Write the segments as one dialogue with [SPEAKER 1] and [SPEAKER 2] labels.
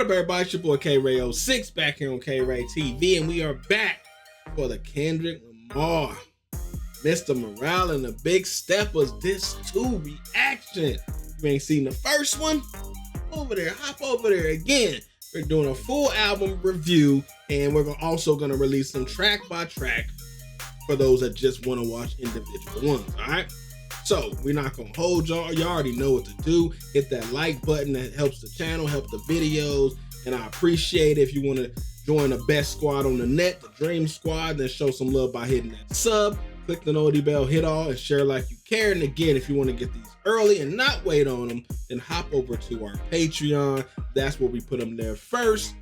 [SPEAKER 1] up, everybody? It's your boy K-Ray06 back here on K-RayTV, and we are back for the Kendrick Lamar, Mr. Morale and the Big Steppers Disc 2 reaction. If you ain't seen the first one, hop over there again. We're doing a full album review, and we're also going to release them track by track for those that just want to watch individual ones, all right? So we're not going to hold y'all. You already know what to do. Hit that like button. That helps the channel, help the videos. And I appreciate it if you want to join the best squad on the net, the DreamSquad, then show some love by hitting that sub. Click the notification bell, hit all, and share like you care. And again, if you want to get these early and not wait on them, then hop over to our Patreon. That's where we put them there first.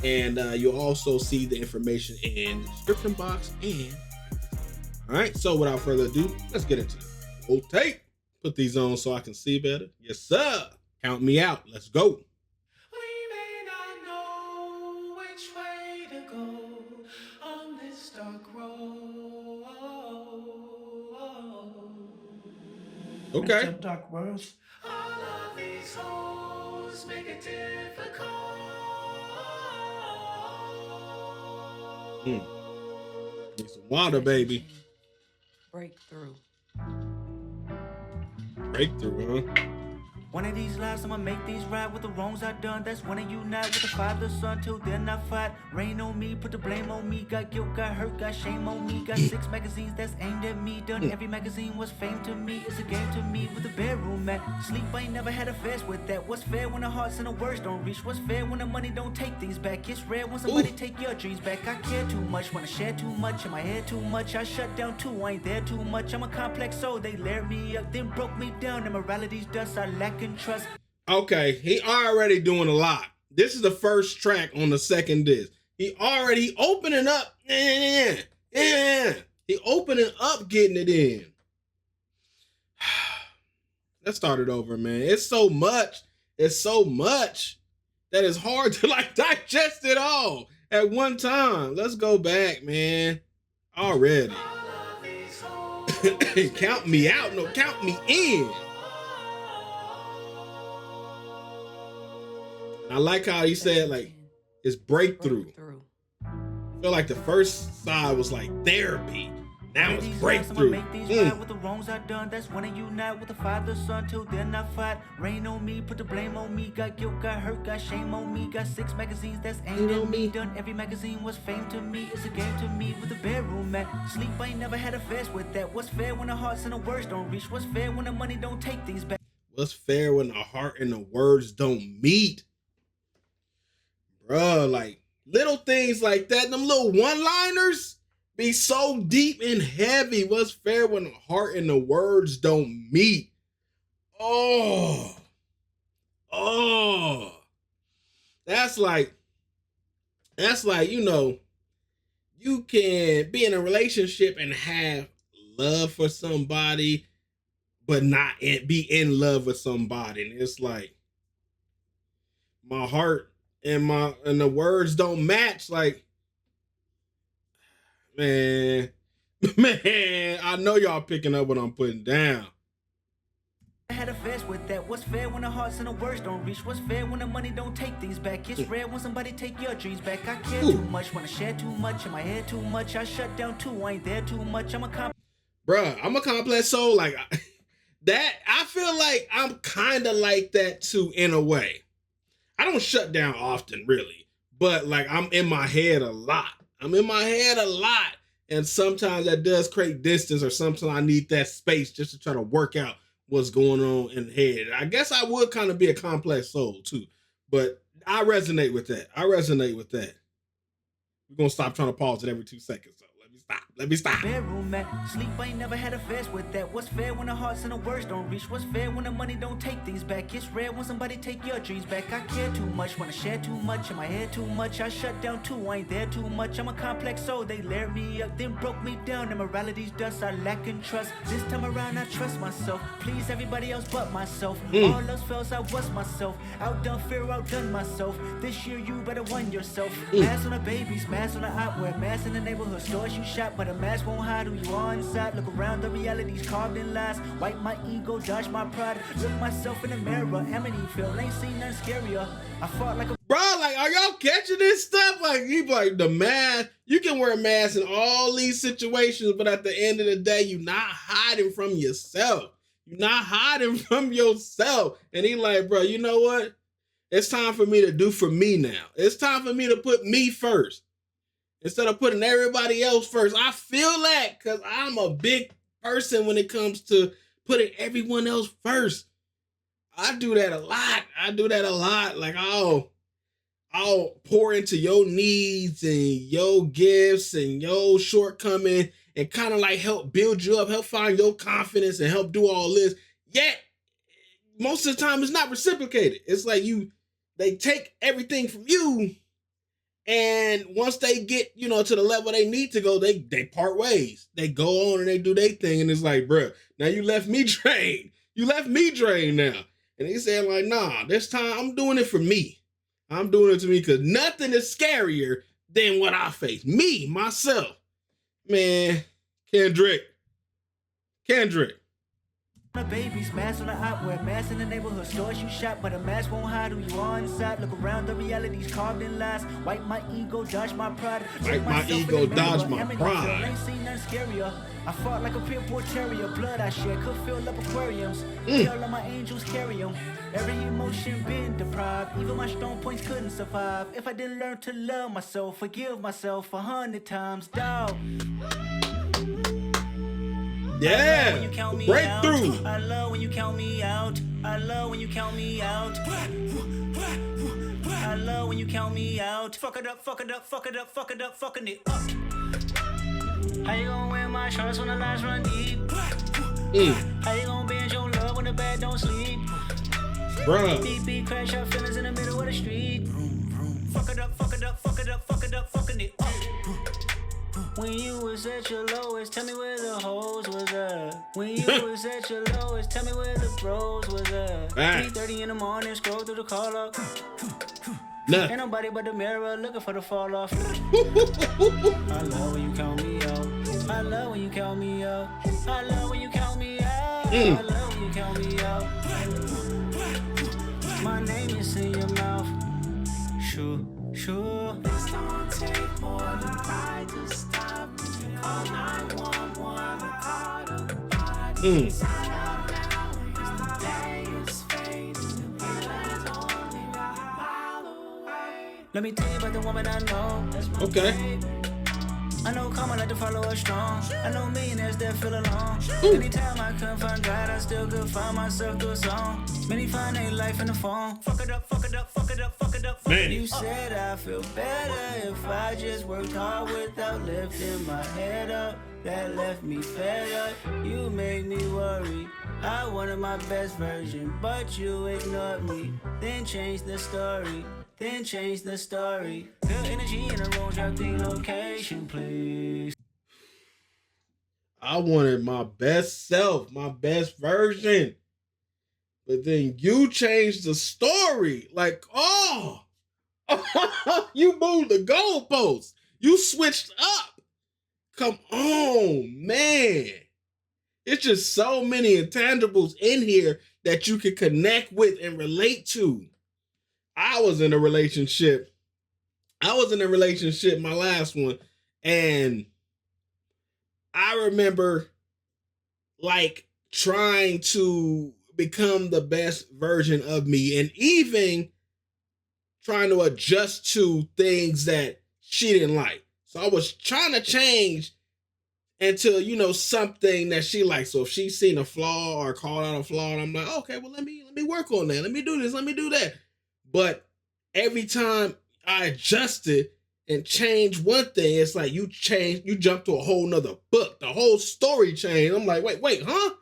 [SPEAKER 1] And you'll also see the information in the description box. And all right, so without further ado, let's get into it. Roll tape. Put these on so I can see better. Yes, sir. Count me out. Let's go.
[SPEAKER 2] We may not know which way to go on this dark road.
[SPEAKER 1] Okay.
[SPEAKER 2] Mr. Dark World. All of these hoes make it difficult.
[SPEAKER 1] Need some water, baby.
[SPEAKER 3] Breakthrough.
[SPEAKER 1] Breakthrough, huh?
[SPEAKER 4] One of these lives, I'ma make these right with the wrongs I done. That's when you unite with the father, son, till then I fight. Rain on me, put the blame on me. Got guilt, got hurt, got shame on me. Got 6 magazines that's aimed at me. Done every magazine was fame to me. It's a game to me with the bedroom at. Sleep, I ain't never had a fast with that. What's fair when the hearts and the words don't reach? What's fair when the money don't take things back? It's rare when somebody take your dreams back. I care too much, wanna share too much. In my head too much, I shut down too. I ain't there too much. I'm a complex soul. They layered me up, then broke me down. And morality's dust, I lack in trust.
[SPEAKER 1] Okay, he already doing a lot. This is the first track on the second disc. He opening up. He opening up, getting it in. Let's start it over, man. It's so much. It's so much that it's hard to like digest it all at one time. Let's go back, man. Already. Count me out. No, count me in. I like how he said, like, it's breakthrough. I feel like the first side was like therapy. Now it's breakthrough.
[SPEAKER 4] Make these right with the wrongs I done. That's when I unite with the father, son, till then I fight. Rain on me, put the blame on me. Got guilt, got hurt, got shame on me. Got 6 magazines that's aimed at me. Done every magazine was fame to me. It's a game to me with the bedroom at. Sleep, I ain't never had a fast with that. What's fair when the hearts and the words don't reach? What's fair when the money don't take things back?
[SPEAKER 1] What's fair when the heart and the words don't meet? Bruh, like little things like that, them little one-liners be so deep and heavy. What's fair when the heart and the words don't meet? Oh, that's like, you know, you can be in a relationship and have love for somebody, but not be in love with somebody. And it's like, my heart and the words don't match. Like, man, I know y'all picking up what I'm putting down.
[SPEAKER 4] I had a fast with that. What's fair when the hearts and the words don't reach? What's fair when the money don't take things back? It's rare when somebody take your dreams back. I care too much, wanna share too much. In my head too much, I shut down too. I ain't there too much. I'm a
[SPEAKER 1] complex soul. Like that, I feel like I'm kind of like that too in a way. I don't shut down often, really, but like I'm in my head a lot. And sometimes that does create distance, or sometimes I need that space just to try to work out what's going on in the head. I guess I would kind of be a complex soul too, but I resonate with that. We're going to stop trying to pause it every 2 seconds. So let me stop.
[SPEAKER 4] Bedroom at. Sleep, I ain't never had a fast with that. What's fair when the hearts and the words don't reach? What's fair when the money don't take things back? It's rare when somebody take your dreams back. I care too much, wanna share too much. In my head too much, I shut down too. I ain't there too much. I'm a complex soul. They layered me up, then broke me down. And morality's dust, I lack in trust. This time around, I trust myself. Please everybody else but myself. All else fails, I was myself. Outdone fear, outdone myself. This year you better won yourself. Mask on the babies, mask on the eyewear, mask in the neighborhood stores you shop, but a mask won't hide who you are inside. Look around, the reality's carved in lies. Wipe my ego, dodge my pride. Look myself in the mirror, Amityville, ain't seen nothing scarier. I fought like a
[SPEAKER 1] bro, like don't catch it and stuff. Like, he be like, the mask, you can wear a mask in all these situations, but at the end of the day, you're not hiding from yourself. You're not hiding from yourself. And he like, bro, you know what? It's time for me to do for me now. It's time for me to put me first instead of putting everybody else first. I feel that because I'm a big person when it comes to putting everyone else first. I do that a lot. Like, I'll pour into your needs and your gifts and your shortcoming and kind of like help build you up, help find your confidence and help do all this. Yet, most of the time it's not reciprocated. It's like they take everything from you, and once they get, to the level they need to go, they part ways. They go on and they do their thing, and it's like, bruh, now you left me drained. You left me drained now. And he said, like, nah, this time I'm doing it for me. I'm doing it to me because nothing is scarier than what I face. Me, myself. Man, Kendrick.
[SPEAKER 4] The babies, mask on the outwear, mask in the neighborhood stores you shop, but a mask won't hide who you are inside. Look around, the reality's carved in lies. Wipe my ego, dodge my pride.
[SPEAKER 1] Wipe my ego, dodge my pride.
[SPEAKER 4] Ain't seen nothing scarier. I fought like a pit bull terrier. Blood I shed could fill up aquariums. All of my angels carry them. Every emotion been deprived. Even my strong points couldn't survive. If I didn't learn to love myself, forgive myself 100 times, dog.
[SPEAKER 1] Yeah, breakthrough.
[SPEAKER 4] I love when you count me out. I love when you count me out. I love when you count me out. Fuck it up, fucking it up. How you gonna wear my shorts when the lines run deep? How you gonna bend your love when the bed don't sleep?
[SPEAKER 1] Bruh.
[SPEAKER 4] Beat, crash our feelings in the middle of the street. Fuck it up, fucking it up. When you was at your lowest, tell me where the hoes was at. When you was at your lowest, tell me where the bros was at. 3:30 in the morning, scroll through the call up. Ain't nobody but the mirror looking for the fall off. I love when you count me out. I love when you count me out. I love when you count me out. I love when you count me out. My name is in your mouth. Sure.
[SPEAKER 2] This don't take more than pride to stop me. Call 911, call the body. Sign up now, the day is fading. Feelings only a mile away.
[SPEAKER 4] Let me tell you about the woman I know. That's my
[SPEAKER 1] Okay.
[SPEAKER 4] baby. I know karma like to follow us strong. I know millionaires that feel alone. Anytime I couldn't find God, I still could find myself through a song. Many find their life in the phone. Fuck it up.
[SPEAKER 1] Man.
[SPEAKER 4] You said I feel better if I just worked hard without lifting my head up. That left me fed up. You made me worry. I wanted my best version, but you ignored me. Then changed the story. Good energy in the room, drop the location, please.
[SPEAKER 1] I wanted my best self, my best version. But then you changed the story. Like, you moved the goalposts. You switched up. Come on, man. It's just so many intangibles in here that you can connect with and relate to. I was in a relationship, my last one, and I remember like trying to become the best version of me and even trying to adjust to things that she didn't like. So I was trying to change into, something that she liked. So if she's seen a flaw or called out a flaw, and I'm like, okay, well, let me work on that. Let me do this. Let me do that. But every time I adjusted and changed one thing, it's like you jump to a whole nother book. The whole story changed. I'm like, wait, huh?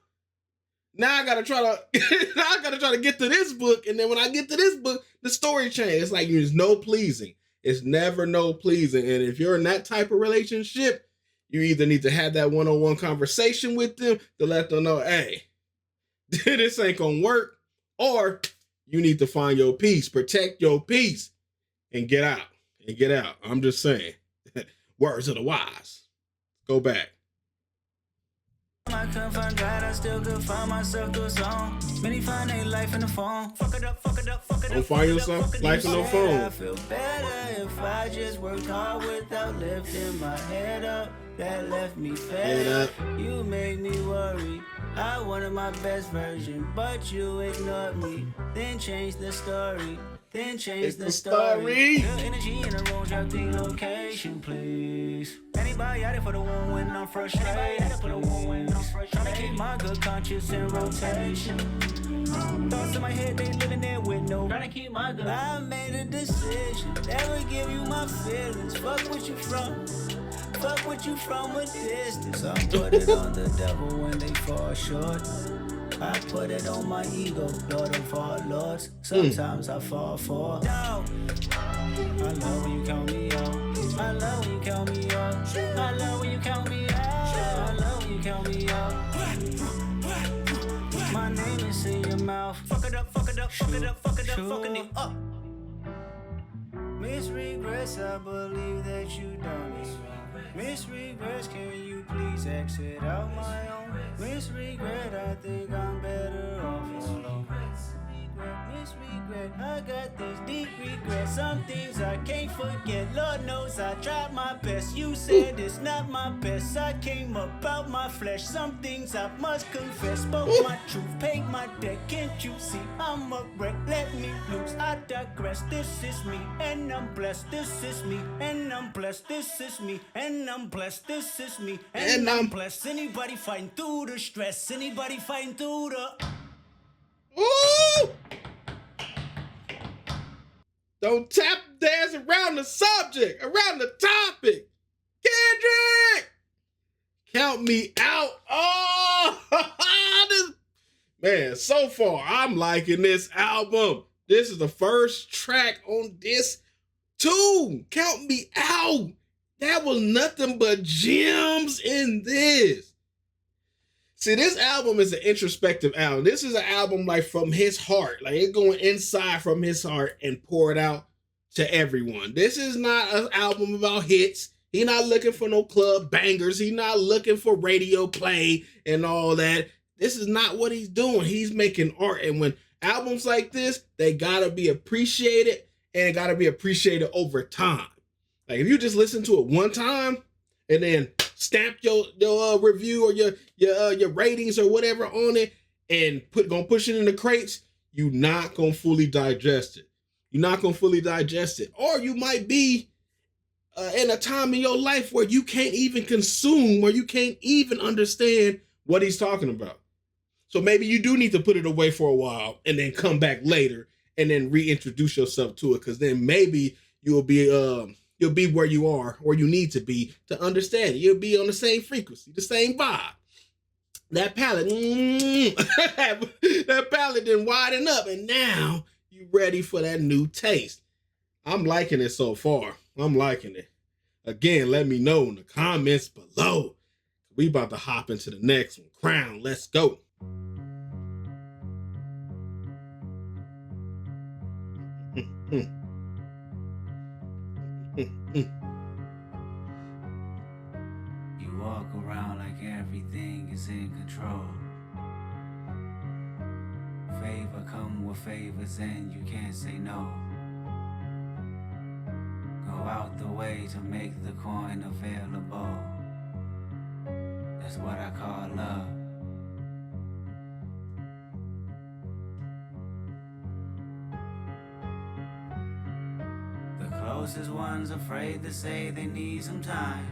[SPEAKER 1] Now I gotta try to get to this book, and then when I get to this book, the story changes. It's like there's no pleasing. It's never no pleasing. And if you're in that type of relationship, you either need to have that one-on-one conversation with them to let them know, hey, this ain't gonna work, or you need to find your peace, protect your peace, and get out. I'm just saying. Words of the wise. Go back.
[SPEAKER 4] I couldn't find God, I still could find myself through a song. Many find their life in the phone. Fuck it up, fuck it up, fuck it up.
[SPEAKER 1] Don't find yourself life in no phone.
[SPEAKER 4] I feel better if I just worked hard without lifting my head up. That left me fed up. You made me worry. I wanted my best version, but you ignored me. Then changed the story. Then change the story. Good energy in the room, drop the location, please. Anybody out there for the one when I'm frustrated? Trying to keep my good conscience in rotation. Thoughts in my head, they living there with no. Trying to keep my good. I made a decision, never give you my feelings. Fuck what you from. Fuck what you from a distance. I put it on the devil when they fall short. I put it on my ego, Lord of all lords. Sometimes I fall for doubt. I love when you count me out. I love when you count me out. I love when you count me out. I love when you count me out. My name is in your mouth. Fuck it up, fuck it up, fuck it up, fuck it up, fucking it up. Miss regrets, I believe that you done it. Miss regrets, can you please exit out my own? Miss regret, I think I'm better off alone. Miss regret, I got this deep regret. Some things I can't forget. Lord knows I tried my best. You said it's not my best. I came up out my flesh. Some things I must confess. Spoke my truth, paid my debt. Can't you see I'm a wreck? Let me loose. I digress. This is me, and I'm blessed. This is me, and I'm blessed. This is me, and I'm blessed. This is me, and I'm blessed. Anybody fighting through the stress? Anybody fighting through the?
[SPEAKER 1] Ooh! Don't tap dance around the subject, around the topic. Kendrick! Count me out. Oh, this, man, so far, I'm liking this album. This is the first track on this too. Count me out. That was nothing but gems in this. See, this album is an introspective album. This is an album like from his heart. Like it's going inside from his heart and pour it out to everyone. This is not an album about hits. He's not looking for no club bangers. He's not looking for radio play and all that. This is not what he's doing. He's making art. And when albums like this, they gotta be appreciated, and it gotta be appreciated over time. Like if you just listen to it one time and then stamp your review or your ratings or whatever on it and gonna push it in the crates, you're not gonna fully digest it. You're not gonna fully digest it. Or you might be in a time in your life where you can't even consume, where you can't even understand what he's talking about. So maybe you do need to put it away for a while and then come back later and then reintroduce yourself to it, because then maybe you'll be where you are, where you need to be to understand it. You'll be on the same frequency, the same vibe. That palette, that palette didn't widen up, and now you ready for that new taste. I'm liking it so far. I'm liking it. Again, let me know in the comments below. We about to hop into the next one. Crown, let's go.
[SPEAKER 4] You walk around like everything is in control. Favor come with favors and you can't say no. Go out the way to make the coin available. That's what I call love. Closest ones afraid to say they need some time.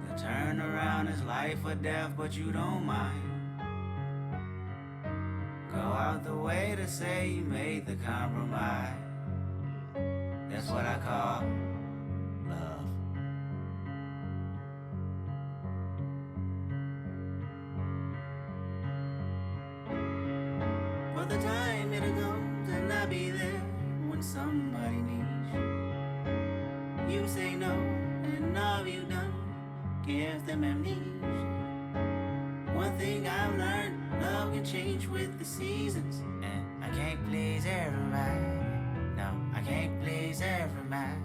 [SPEAKER 4] The turnaround is life or death, but you don't mind. Go out the way to say you made the compromise. That's what I call love. For the time it comes and I'll be there when somebody needs you. You say no, and all you done gives them amnesia. One thing I've learned, love can change with the seasons. And I can't please everybody. No, I can't please everybody.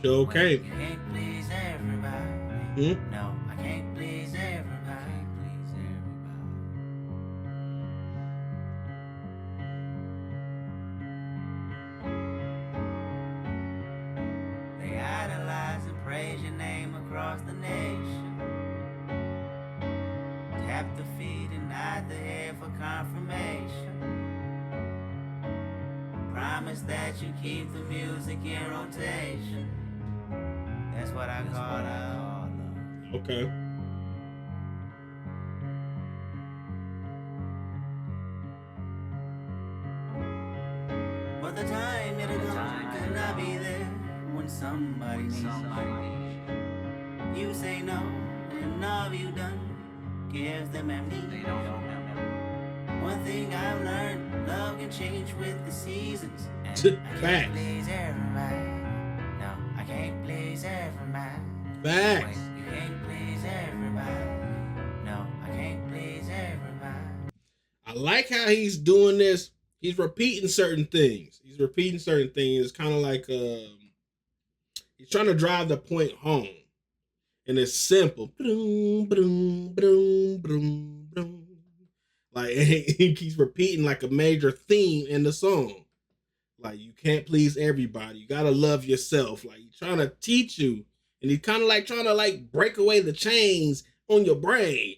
[SPEAKER 1] Okay.
[SPEAKER 4] You can't please everybody. No, I can't please everybody. came across the nation. Tap the feet and nod the head for confirmation. Promise that you keep the music in rotation. That's what I call love.
[SPEAKER 1] Okay.
[SPEAKER 4] But the time it'll come, could not be there when somebody needs you. You say no, and all you done gives them amnesia. One thing I've learned, love can change with the seasons. And I can't please everybody. No, I can't please everybody.
[SPEAKER 1] Facts.
[SPEAKER 4] You can't please everybody. No, I can't please everybody.
[SPEAKER 1] I like how he's doing this. He's repeating certain things. It's kind of like he's trying to drive the point home. And it's simple. Boom, boom, boom, boom, boom. Like he keeps repeating like a major theme in the song. Like, you can't please everybody. You gotta love yourself. Like, he's trying to teach you. And he's kind of like trying to like break away the chains on your brain,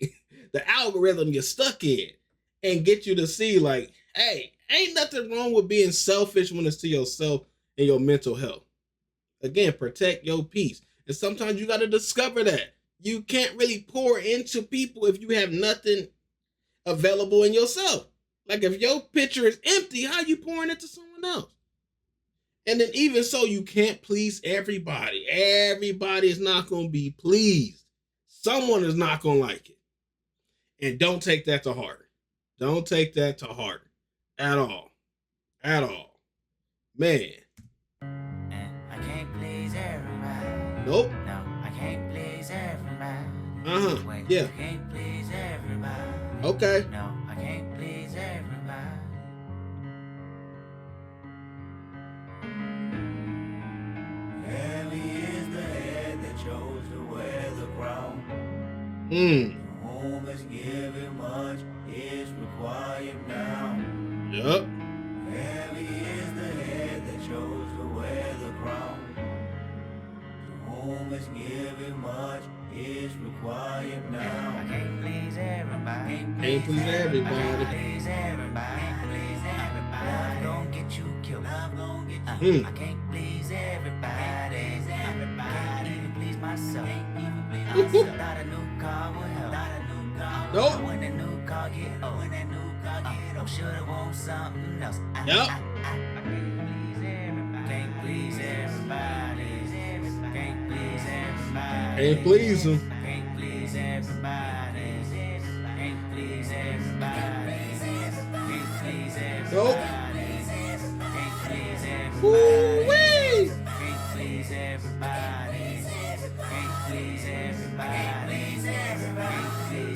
[SPEAKER 1] the algorithm you're stuck in, and get you to see like, hey, ain't nothing wrong with being selfish when it's to yourself and your mental health. Again, protect your peace. And sometimes you got to discover that. You can't really pour into people if you have nothing available in yourself. Like, if your pitcher is empty, how you pouring into someone else? And then even so, you can't please everybody. Everybody is not going to be pleased. Someone is not going to like it. And don't take that to heart. Don't take that to heart. At all. At all. Man.
[SPEAKER 4] And I can't please everybody.
[SPEAKER 1] Nope.
[SPEAKER 4] No, I can't please everybody.
[SPEAKER 1] Uh-huh. Yeah.
[SPEAKER 4] I can't please everybody.
[SPEAKER 1] Okay.
[SPEAKER 4] No, I can't please everybody. Heavy is the head that chose to wear the crown. To whom is given much is required now.
[SPEAKER 1] Yup.
[SPEAKER 4] Heavy is the head that chose to wear the crown. To whom is given much is required now. I can't please everybody.
[SPEAKER 1] Can't please everybody.
[SPEAKER 4] I can't please everybody. Love gon' get you killed. Love gon' get you. I can't please everybody. Can't even please myself. Thought a new car would help.
[SPEAKER 1] Nope.
[SPEAKER 4] When the new car get old. I'm sure I want something else.
[SPEAKER 1] Yup.
[SPEAKER 4] Can't please everybody. Can't please everybody.
[SPEAKER 1] Can't please them.
[SPEAKER 4] Can't please everybody. Can't please everybody. Can't please everybody.
[SPEAKER 1] Nope.
[SPEAKER 4] Can't please everybody.
[SPEAKER 1] Woo-wee.
[SPEAKER 4] Can't please everybody. Can't please everybody. Can't please everybody.
[SPEAKER 1] Can't please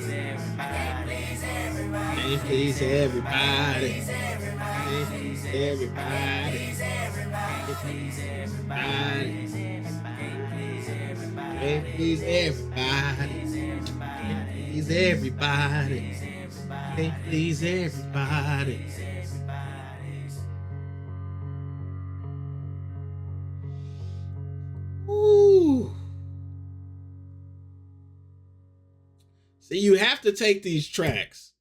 [SPEAKER 1] everybody. Can't please everybody. Can't please everybody. Can't please everybody. Can't please everybody. Can't please everybody. Ooh. See, you have to take these tracks.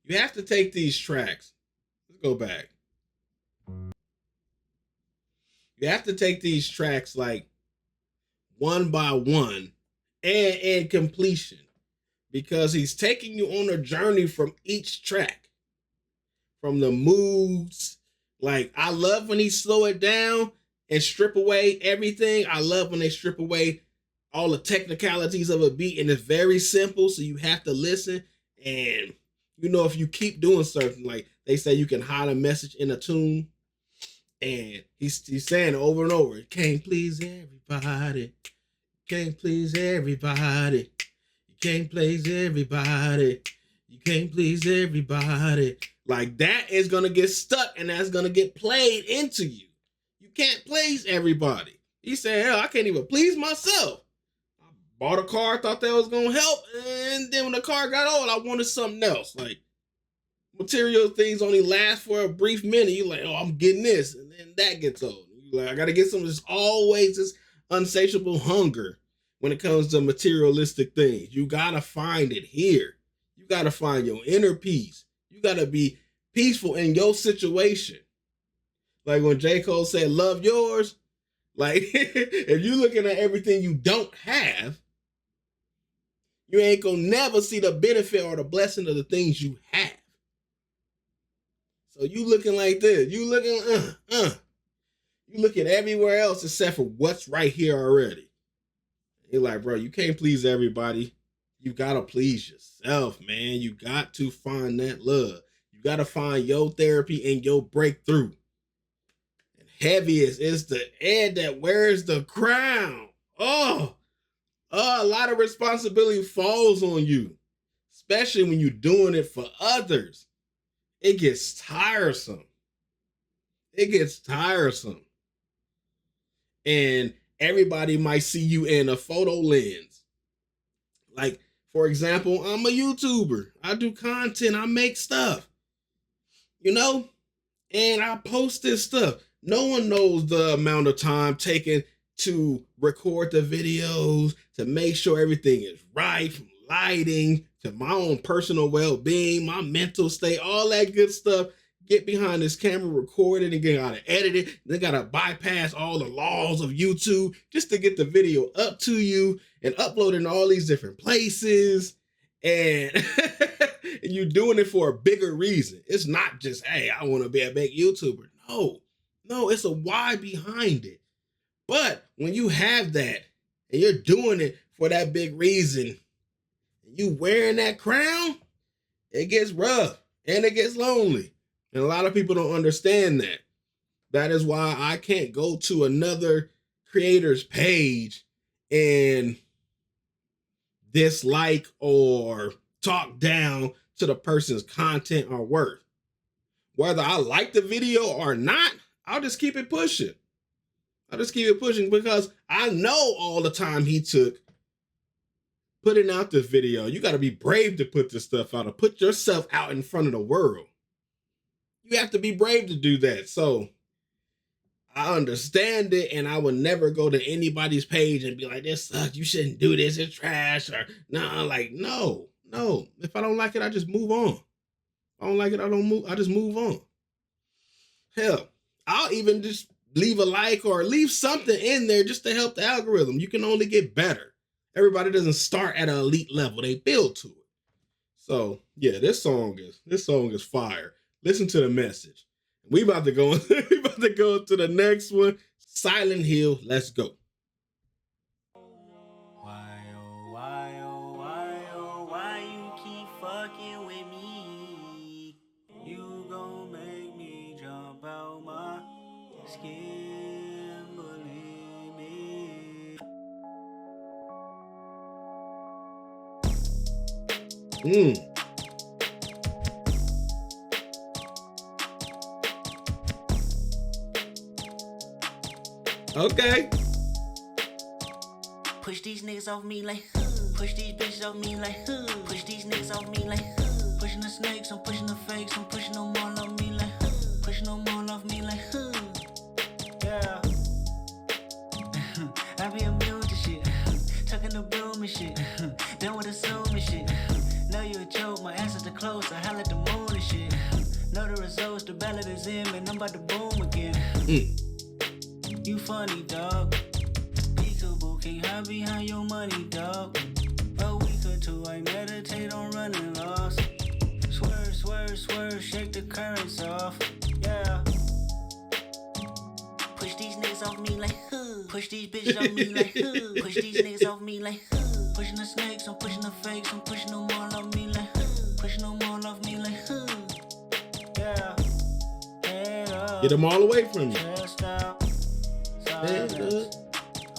[SPEAKER 1] You have to take these tracks. Let's go back. You have to take these tracks like one by one and in completion, because he's taking you on a journey from each track, from the moods. Like, I love when he slow it down and strip away everything. I love when they strip away all the technicalities of a beat, and it's very simple, so you have to listen. And you know, if you keep doing something, like they say, you can hide a message in a tune. And he's saying it over and over. Can't please everybody. Can't please everybody. You can't please everybody. You can't please everybody. Like, that is going to get stuck, and that's going to get played into you. You can't please everybody. He said, hell, I can't even please myself. I bought a car, thought that was going to help, and then when the car got old, I wanted something else. Like, material things only last for a brief minute. You're like, oh, I'm getting this, and then that gets old. You're like, I got to get something that's always just insatiable hunger when it comes to materialistic things. You gotta find it here. You gotta find your inner peace. You gotta be peaceful in your situation. Like when J. Cole said, love yours, like if you're looking at everything you don't have, you ain't gonna never see the benefit or the blessing of the things you have. So you looking like this. You looking, you looking everywhere else except for what's right here already. You're like, bro, you can't please everybody. You gotta please yourself, man. You got to find that love. You gotta find your therapy and your breakthrough. And heaviest is the head that wears the crown. Oh, a lot of responsibility falls on you, especially when you're doing it for others. It gets tiresome. It gets tiresome. And everybody might see you in a photo lens. Like, for example, I'm a YouTuber. I do content. I make stuff, you know, and I post this stuff. No one knows the amount of time taken to record the videos, to make sure everything is right, from lighting to my own personal well-being, my mental state, all that good stuff. Get behind this camera, record it, and get gotta edit it. Then gotta bypass all the laws of YouTube just to get the video up to you and upload it in all these different places. And, and you're doing it for a bigger reason. It's not just, hey, I want to be a big YouTuber. No, it's a why behind it. But when you have that and you're doing it for that big reason, and you wearing that crown, it gets rough and it gets lonely. And a lot of people don't understand that. That is why I can't go to another creator's page and dislike or talk down to the person's content or work. Whether I like the video or not, I'll just keep it pushing. I'll just keep it pushing because I know all the time he took putting out this video. You got to be brave to put this stuff out, or put yourself out in front of the world. You have to be brave to do that. So I understand it, and I would never go to anybody's page and be like, this sucks, you shouldn't do this, it's trash, or nah, like, no. If I don't like it, I just move on. If I don't like it, I just move on. Hell, I'll even just leave a like or leave something in there just to help the algorithm. You can only get better. Everybody doesn't start at an elite level, they build to it. So yeah, this song is fire. Listen to the message. We about to go to the next one. Silent Hill. Let's go.
[SPEAKER 4] Why you keep fucking with me? You gon' make me jump out my skin, believe me.
[SPEAKER 1] Okay.
[SPEAKER 4] Push these niggas off me like, push these bitches off me like, push these niggas off me like, pushing the snakes, I'm pushing the fakes, I'm pushing them all off me like, pushing them all off me like, yeah. I be immune to shit, tucking the broom and shit, done with assuming shit. Know you a joke, my answers the close, I holler at the moon and shit. Know the results, the ballot is in, man, I'm about to boom again. You funny, dog. Peekaboo, can't hide behind your money, dog. A week or two, I meditate on running lost. Swerve, shake the currents off. Yeah. Push these niggas off me like, push these bitches off me like, push these niggas off me like, pushing the snakes, I'm pushing the fakes, I'm pushing them all off me like, pushing them all off me like, yeah.
[SPEAKER 1] Get them all away from you.
[SPEAKER 4] I'm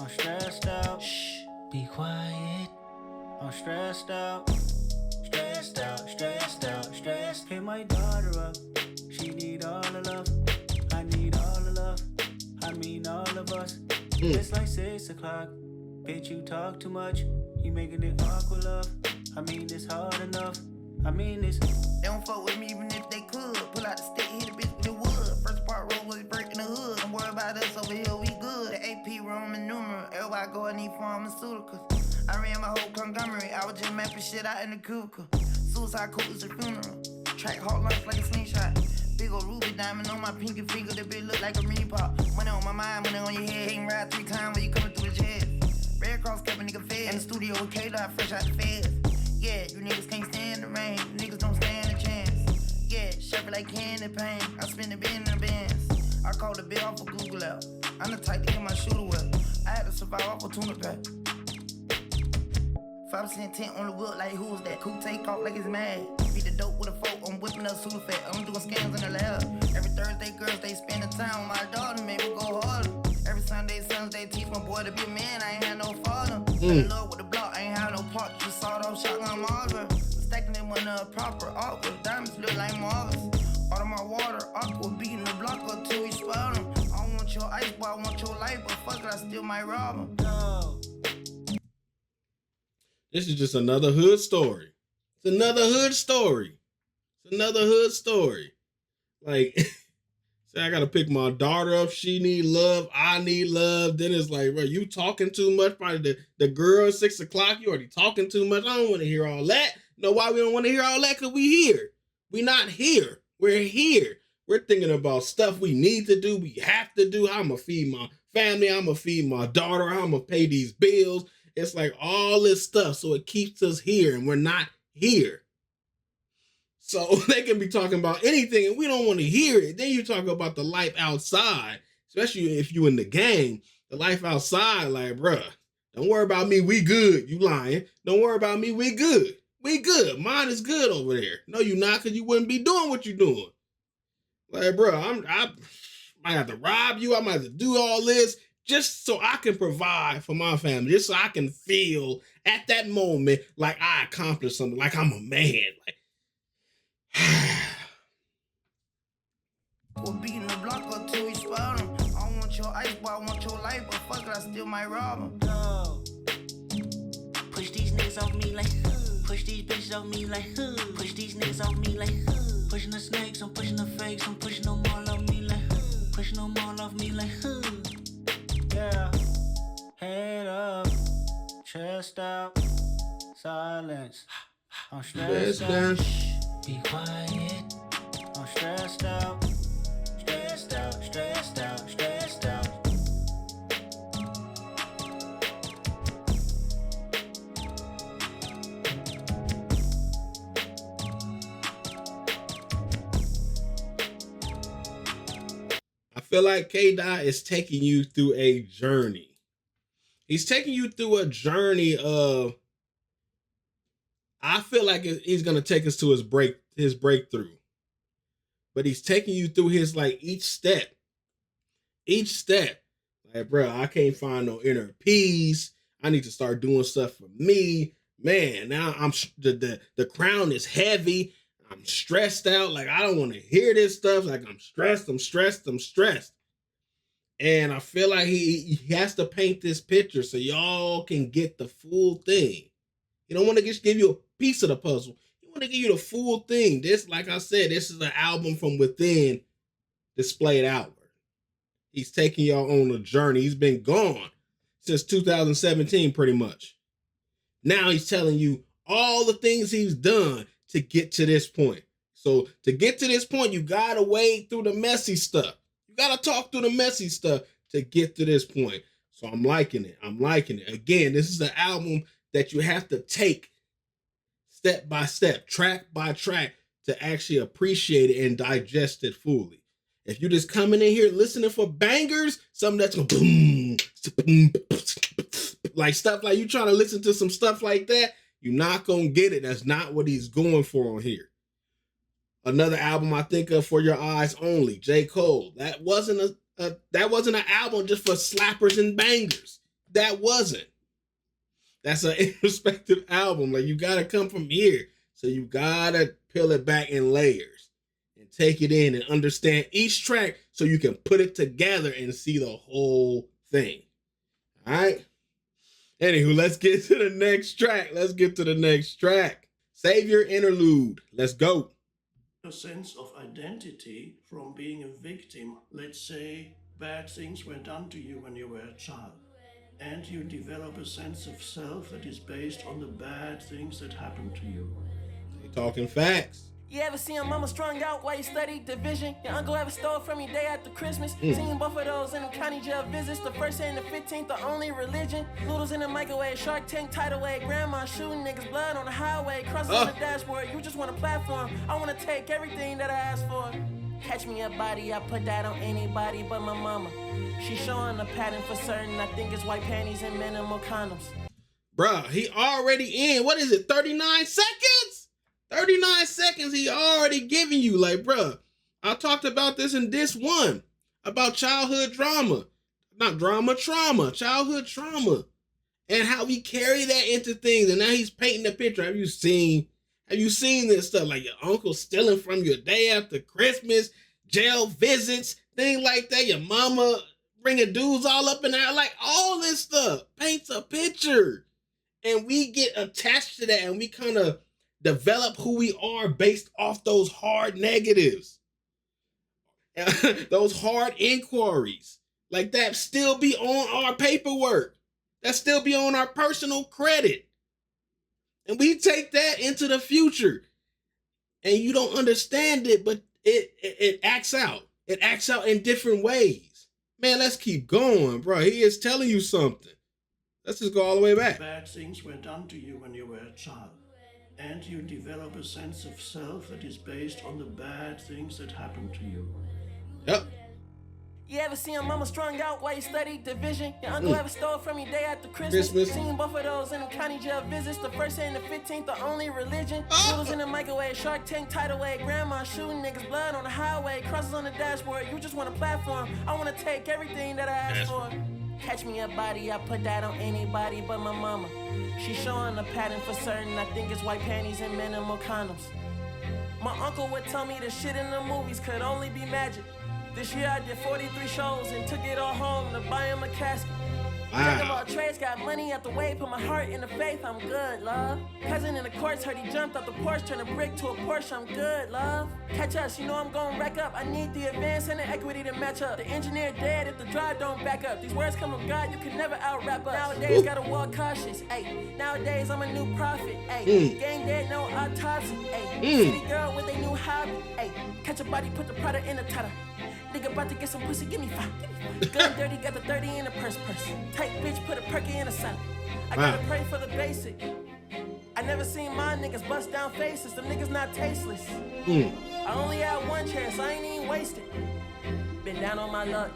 [SPEAKER 4] stressed out. Shh, be quiet. I'm stressed out. Pick my daughter up. She need all the love. I need all the love. I mean all of us. It's like 6 o'clock. Bitch, you talk too much. You making it awkward, love. I mean, it's hard enough. I mean, it's.
[SPEAKER 5] They don't fuck with me even if they could. Pull out the stick, hit a bitch with the wood. First part roll was breaking the hood. Don't worry about us over here, we good. The AP Roman numeral, I go and need pharmaceuticals. I ran my whole conglomerate. I was just mapping shit out in the cubicle. Suicide coat is a funeral. Track hard lunch like a slingshot. Big ol' ruby diamond on my pinky finger. That bitch look like a mini pop. Money on my mind, money on your head. Ain't ride 3 times when you coming through the jet. Red Cross kept a nigga fed. In the studio with K-Dot, fresh out the feds. Yeah, you niggas can't stand the rain. You niggas don't stand a chance. Yeah, sharp like candy paint. I spin the bin in the bins. I called the bill off of Google out. I'm the type to get my shooter wet. I had to survive off a tuna pack. 5% tint on the wood like who's that? Cool take off like it's mad. Beat the dope with a fork, I'm whipping up Sudafed. I'm doing scams in the lab. Every Thursday, girls, they spend the time with my daughter, make me go harder. Every Sunday, sons, they teach my boy to be a man. I ain't had no father. In love with the block, I ain't had no part. Just saw those shotgun marver. Stacking them on a proper art with diamonds look like marbles. Out of my water, aqua beating the block up till we spot them. I don't want your ice, boy, I want your life, but fuck it, I still might rob them. No.
[SPEAKER 1] This is just another hood story. It's another hood story. It's another hood story. Like, say I gotta pick my daughter up. She need love. I need love. Then it's like, bro, you talking too much. Probably the girl at 6 o'clock. You already talking too much. I don't want to hear all that. You know why we don't want to hear all that? Because we here. We not here. We're here. We're thinking about stuff we need to do. We have to do. I'm going to feed my family. I'm going to feed my daughter. I'm going to pay these bills. It's like all this stuff. So it keeps us here and we're not here. So they can be talking about anything and we don't want to hear it. Then you talk about the life outside, especially if you in the gang, the life outside, like, bruh, don't worry about me. We good. You lying. Don't worry about me. We good. We good. Mine is good over there. No, you not, because you wouldn't be doing what you're doing. Like, bro, I might have to rob you. I might have to do all this just so I can provide for my family, just so I can feel at that moment like I accomplished something, like I'm a man. Like,
[SPEAKER 5] we're beating the block up till we spot them. I don't want your ice, boy, I want your life, but fuck it, I still might rob them. No. Push these niggas off me like, push these bitches off me like, push these niggas off me like, pushing the snakes, I'm pushing the fakes, I'm pushing them all off me like, pushing them all off me like, yeah. Head up, chest out, silence. I'm stressed out. Be quiet. I'm stressed out. Stressed out, stressed out, stressed out.
[SPEAKER 1] I feel like K-Dot is taking you through a journey. He's taking you through a journey of, I feel like he's going to take us to his breakthrough. But he's taking you through his, like, each step. Each step. Like, bro, I can't find no inner peace. I need to start doing stuff for me. Man, now the crown is heavy. I'm stressed out. Like, I don't want to hear this stuff. Like, I'm stressed. And I feel like he has to paint this picture so y'all can get the full thing. He don't want to just give you a piece of the puzzle. He want to give you the full thing. This, like I said, this is an album from within displayed outward. He's taking y'all on a journey. He's been gone since 2017, pretty much. Now he's telling you all the things he's done to get to this point. So to get to this point, you got to wade through the messy stuff. You got to talk through the messy stuff to get to this point. So I'm liking it. Again, this is an album that you have to take step by step, track by track to actually appreciate it and digest it fully. If you're just coming in here listening for bangers, something that's going boom, boom, like stuff like you trying to listen to some stuff like that, you're not going to get it. That's not what he's going for on here. Another album I think of, For Your Eyes Only, J. Cole. That wasn't an album just for slappers and bangers. That wasn't. That's an introspective album. Like, you got to come from here. So you got to peel it back in layers and take it in and understand each track so you can put it together and see the whole thing. All right? Anywho, let's get to the next track. Savior Interlude. Let's go.
[SPEAKER 6] A sense of identity from being a victim. Let's say bad things were done to you when you were a child. And you develop a sense of self that is based on the bad things that happen to you.
[SPEAKER 1] They talking facts.
[SPEAKER 7] You ever see your mama strung out while you study division? Your uncle ever stole from you day after Christmas? Seen both of those in them county jail visits. The first and the 15th, the only religion. Noodles in the microwave, Shark Tank tidal wave. Grandma shooting niggas blood on the highway. Crosses on the dashboard, you just want a platform. I want to take everything that I asked for. Catch me a body, I put that on anybody but my mama. She showing a pattern for certain. I think it's white panties and minimal condoms.
[SPEAKER 1] Bruh, he already in, what is it, 39 seconds? 39 seconds he already giving you. Like, bruh, I talked about this in this one, about childhood drama. Not drama, trauma. Childhood trauma. And how we carry that into things. And now he's painting the picture. Have you seen this stuff? Like your uncle stealing from you day after Christmas, jail visits, things like that. Your mama bringing dudes all up in there. Like all this stuff paints a picture. And we get attached to that and we kind of develop who we are based off those hard negatives. Those hard inquiries. Like that still be on our paperwork. That still be on our personal credit. And we take that into the future. And you don't understand it, but it acts out. It acts out in different ways. Man, let's keep going, bro. He is telling you something. Let's just go all the way back.
[SPEAKER 6] Bad things were done to you when you were a child. And you develop a sense of self that is based on the bad things that happen to you.
[SPEAKER 1] Yep.
[SPEAKER 7] You ever see your mama strung out while you study division? Your uncle ever stole from you day after Christmas? Seen both of those in them county jail visits. The first and the 15th, the only religion. Noodles in the microwave, Shark Tank tidal wave. Grandma shooting niggas blood on the highway. Crosses on the dashboard, you just want a platform. I want to take everything that I asked for. Catch me a body, I put that on anybody but my mama. She showing a pattern for certain. I think it's white panties and minimal condoms. My uncle would tell me the shit in the movies could only be magic. This year I did 43 shows and took it all home to buy him a casket. Jack of all trades, got money out the way, put my heart in the faith, I'm good, love. Cousin in the courts, heard he jumped out the porch, turned a brick to a Porsche, I'm good, love. Catch us, you know I'm gon' rack up, I need the advance and the equity to match up. The engineer dead if the drive don't back up. These words come from God, you can never out-rap us. Nowadays, gotta walk cautious, ayy. Nowadays, I'm a new prophet, ayy. Gang dead, no autopsy, ayy. City girl with a new hobby, ayy. Catch a body, put the product in the tutter. Nigga about to get some pussy, give me five. Gun dirty, got the 30 in the purse. Tight bitch, put a perky in the sun. I gotta pray for the basic. I never seen my niggas bust down faces. Them niggas not tasteless. I only had one chance, I ain't even wasted. Been down on my luck.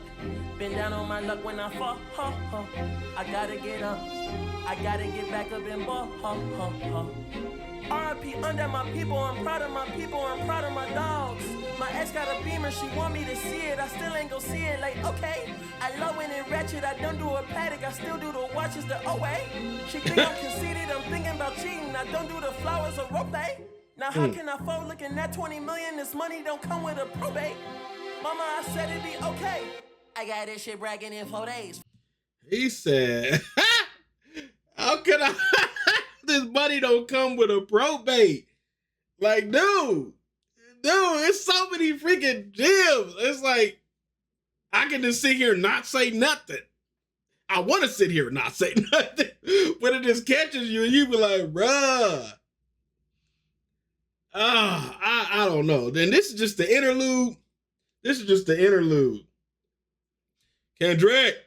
[SPEAKER 7] Been down on my luck when I fall. I gotta get up. I gotta get back up and ball. RIP under my people, I'm proud of my people, I'm proud of my dogs. My ex got a Beamer, she want me to see it, I still ain't gon' see it, like, okay. I love when it ratchet, I don't do a paddock, I still do the watches the OA. She think I'm conceited, I'm thinking about cheating, I don't do the flowers or rope. Now how can I fold looking at 20 million, this money don't come with a probate. Mama, I said it'd be okay. I got this shit bragging in 4 days.
[SPEAKER 1] He said, how could I... This money don't come with a probate. Like, dude, it's so many freaking gems. It's like, I can just sit here and not say nothing. I want to sit here and not say nothing. But it just catches you and you be like, bruh. I don't know. Then this is just the interlude. Kendrick.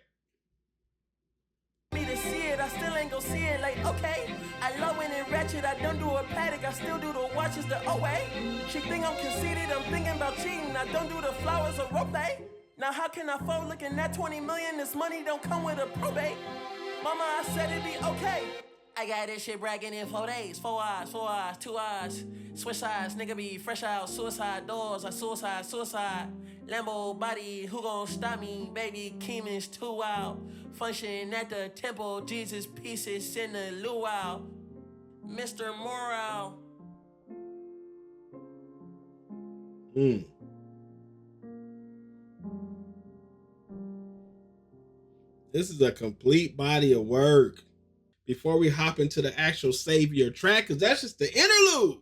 [SPEAKER 7] Me to see it, I still ain't gon' see it, like, okay. I love when it ratchet, I don't do a paddock, I still do the watches the OA. She think I'm conceited, I'm thinking about cheating, I don't do the flowers or rope. Now how can I fold looking at 20 million, this money don't come with a probate. Mama, I said it'd be okay. I got this shit bragging in 4 days. 4 eyes, 2 eyes. Switch sides, nigga be fresh out. Suicide doors, I suicide. Lambo body, who gon' stop me? Baby Keeman's too wild. Function at the temple, Jesus pieces in the luau. Mr. Morale.
[SPEAKER 1] This is a complete body of work. Before we hop into the actual Savior track, because that's just the interlude.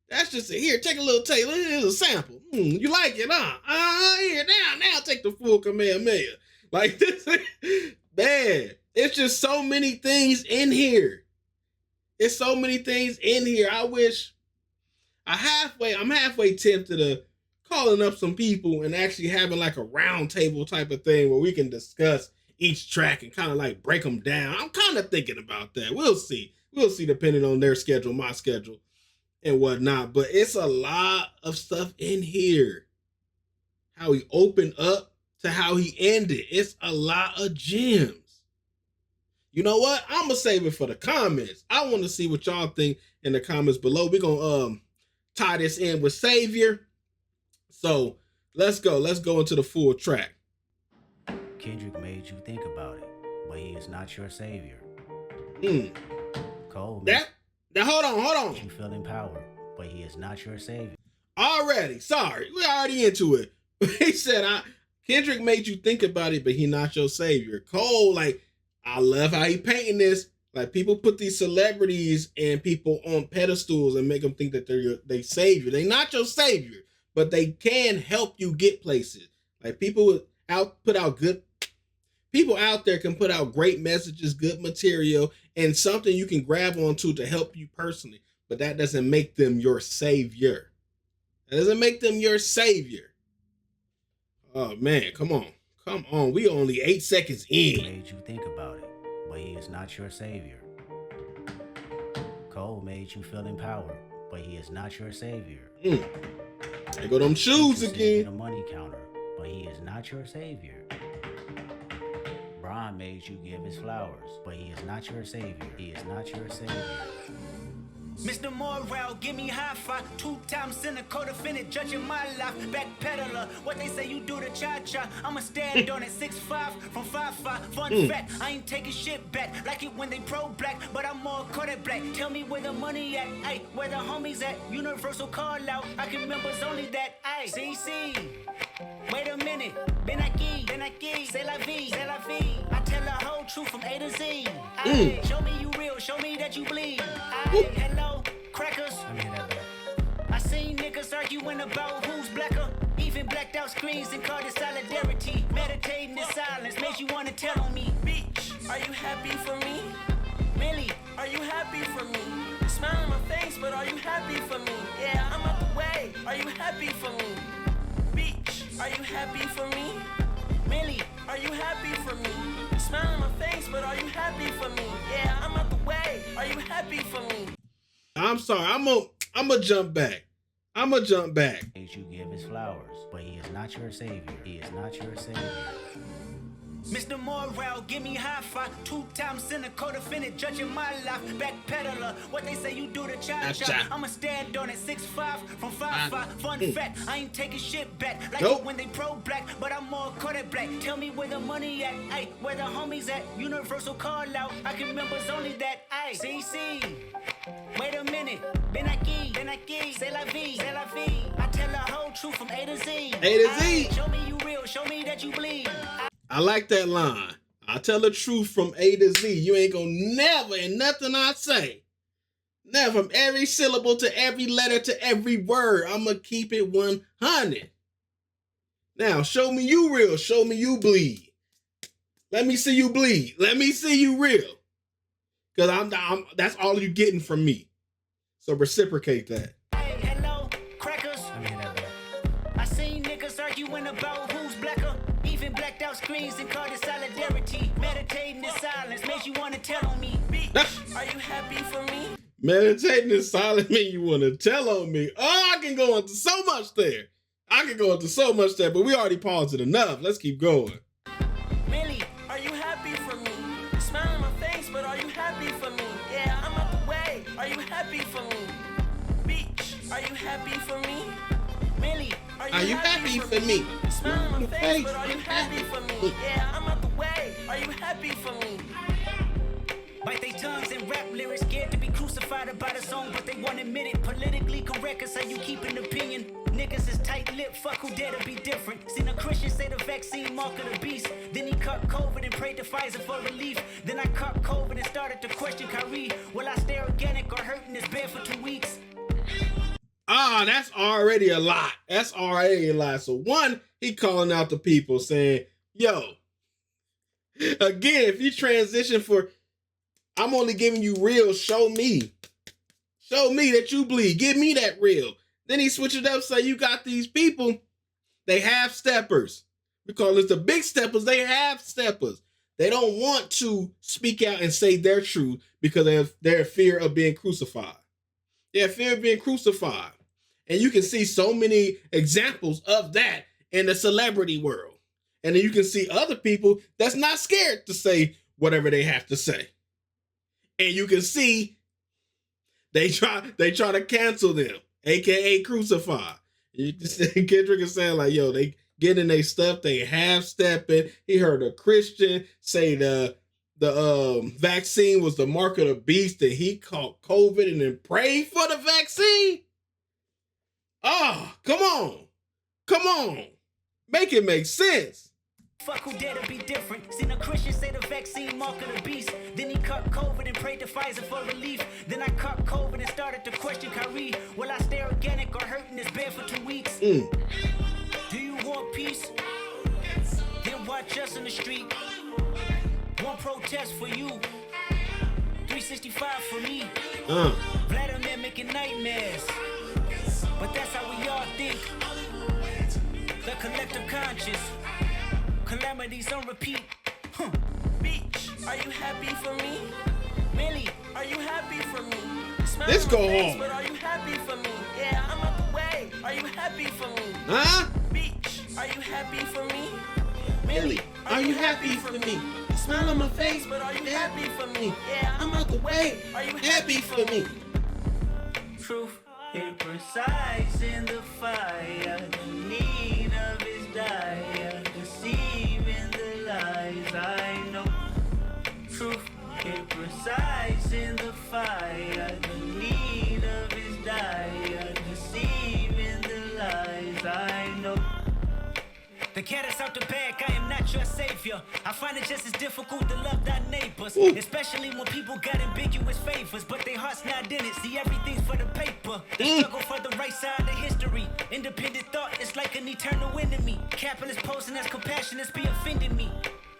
[SPEAKER 1] That's just here. Take a little taste. Here's a sample. You like it, huh? Here, now take the full Kamehameha. Like this, man. It's just so many things in here. It's so many things in here. I wish I'm halfway tempted to calling up some people and actually having like a round table type of thing where we can discuss each track and kind of like break them down. I'm kind of thinking about that. We'll see. We'll see depending on their schedule, my schedule, and whatnot. But it's a lot of stuff in here. How he opened up to how he ended. It's a lot of gems. You know what? I'm going to save it for the comments. I want to see what y'all think in the comments below. We're going to tie this in with Savior. So let's go. Let's go into the full track.
[SPEAKER 8] Kendrick made you think about it, but he is not your savior. Cole,
[SPEAKER 1] that hold on.
[SPEAKER 8] You feel empowered, but he is not your savior.
[SPEAKER 1] Already, sorry, we're already into it. He said, Kendrick made you think about it, but he not your savior. Cole, like, I love how he painting this. Like, people put these celebrities and people on pedestals and make them think that they're they savior. They not your savior, but they can help you get places. Like, people out there can put out great messages, good material, and something you can grab onto to help you personally. But that doesn't make them your savior. That doesn't make them your savior. Oh man, come on. We only 8 seconds in.
[SPEAKER 8] Made you think about it, but he is not your savior. Cole made you feel empowered, but he is not your savior.
[SPEAKER 1] There go them shoes again.
[SPEAKER 8] A money counter, but he is not your savior. Brian made you give his flowers, but he is not your savior. He is not your savior.
[SPEAKER 4] Mr. Morale, give me high five. 2 times in a co-defendant, judging my life. Backpedaler, what they say you do to cha-cha. I'ma stand on it, 6'5" from 5'5". Fun fact, I ain't taking shit back. Like it when they pro-black, but I'm more Kodak black. Tell me where the money at, ayy, where the homies at. Universal call out, I can members only that, ayy. CC, wait a minute, Ben aquí, c'est la vie, I tell the whole truth from A to Z. Ayy, show me you real, show me that you bleed. Ayy, hello, crackers. I seen niggas arguing about who's blacker. Even blacked out screens and called it solidarity. Meditating in silence makes you wanna tell on me.
[SPEAKER 7] Bitch, are you happy for me?
[SPEAKER 4] Millie,
[SPEAKER 7] Are you happy for me? You smile on my face, but are you happy for me? Yeah, I'm out the way. Are you happy for me? Bitch, are you happy for me?
[SPEAKER 4] Millie,
[SPEAKER 7] Are you happy for me? You smile on my face, but are you happy for me? Yeah, I'm out the way. Are you happy for me?
[SPEAKER 1] I'm sorry. I'm gonna jump back.
[SPEAKER 8] Made you give his flowers, but he is not your savior. He is not your savior.
[SPEAKER 4] Mr. Morale, give me high five. 2 times in a co-defendant, judging my life. Backpedaler, what they say you do to cha-cha. I'ma stand on it, 6'5" from 5'5". Fun fact, I ain't taking shit back. Like it when they pro-black, but I'm more Kodak black. Tell me where the money at, ayy, where the homies at. Universal call out, I can members only that, ayy. CC, wait a minute, Ben aquí, c'est la vie, I tell the whole truth from A to Z. Ayy, show me you real, show me that you bleed.
[SPEAKER 1] I like that line. I tell the truth from A to Z. You ain't gonna never, in nothing I say, never, from every syllable to every letter to every word, I'm gonna keep it 100. Now, show me you real. Show me you bleed. Let me see you bleed. Let me see you real. Because I'm that's all you getting from me. So reciprocate that.
[SPEAKER 4] Hey, hello, crackers. I seen niggas arguing about who's blacker. Even blacked out screens and called it solidarity. Meditating in silence makes you wanna tell on me.
[SPEAKER 7] Bitch, are you happy for me?
[SPEAKER 1] Meditating in silence mean you want to tell on me. Oh, I can go into so much there. But we already paused it enough. Let's keep going.
[SPEAKER 4] Millie,
[SPEAKER 7] Are you happy for me? You smile on my face, but are you happy for me? Yeah, I'm out the way. Are you happy for me? Bitch, are you happy for me?
[SPEAKER 4] Millie,
[SPEAKER 1] Are you happy for me?
[SPEAKER 7] You smile on my face, but are you happy for me? Yeah, I'm out the way. Are you happy for me?
[SPEAKER 4] bite their tongues and rap lyrics, scared to be crucified about a song, but they won't admit it. Politically correct, cause how you keep an opinion. Niggas is tight-lipped, fuck who dare to be different. Seen a Christian say the vaccine mark of the beast. Then he caught COVID and prayed to Pfizer for relief. Then I caught COVID and started to question Kyrie. Will I stay organic or hurt in this bed for 2 weeks?
[SPEAKER 1] That's already a lot. That's already a lot. So one, he calling out the people saying, yo, Again, if you transition for, I'm only giving you real, show me. Show me that you bleed. Give me that real. Then he switched it up, say you got these people, they have steppers. We call this the big steppers, they have steppers. They don't want to speak out and say their truth because they're fear of being crucified. They're fear of being crucified. And you can see so many examples of that in the celebrity world. And then you can see other people that's not scared to say whatever they have to say. And you can see they try to cancel them, aka crucify. Kendrick is saying like, yo, they getting their stuff, they half stepping. He heard a Christian say the vaccine was the mark of the beast and he caught COVID and then prayed for the vaccine. Oh, come on, make it make sense.
[SPEAKER 4] Fuck who dare to be different. Seen a Christian say the vaccine mark of the beast. Then he caught COVID and prayed to Pfizer for relief. Then I caught COVID and started to question Kyrie. Will I stay organic or hurt in this bed for 2 weeks? Do you want peace? Then watch us in the street. One protest for you. 365 for me. Vladimir making nightmares. But that's how we all think. The collective conscious. Calamities on repeat.
[SPEAKER 7] Bitch, are you happy for me?
[SPEAKER 4] Millie,
[SPEAKER 7] Are you happy for me? Smile
[SPEAKER 1] Let's
[SPEAKER 7] on
[SPEAKER 1] go
[SPEAKER 7] my face,
[SPEAKER 1] home.
[SPEAKER 7] but are you happy for me? Yeah, I'm out the way. Are you happy for me?
[SPEAKER 1] Huh?
[SPEAKER 7] Bitch, are you happy for me?
[SPEAKER 1] Millie, are you happy for me? Smile on my face,
[SPEAKER 7] But are you happy for me?
[SPEAKER 1] yeah, I'm out the way.
[SPEAKER 7] Are you
[SPEAKER 1] Happy for me.
[SPEAKER 4] truth, it precise in the fire. The need of his dire, deceiving the lies I know. Truth, it precise in the fire. The need of his dire, deceiving the lies I know. The cat is out the bag, I am not your savior. I find it just as difficult to love thy neighbors, especially when people got ambiguous favors, but their heart's not in it. See, everything's for the paper. The struggle for the right side of history. Independent thought is like an eternal enemy. Capitalist posing as compassionate be offending me.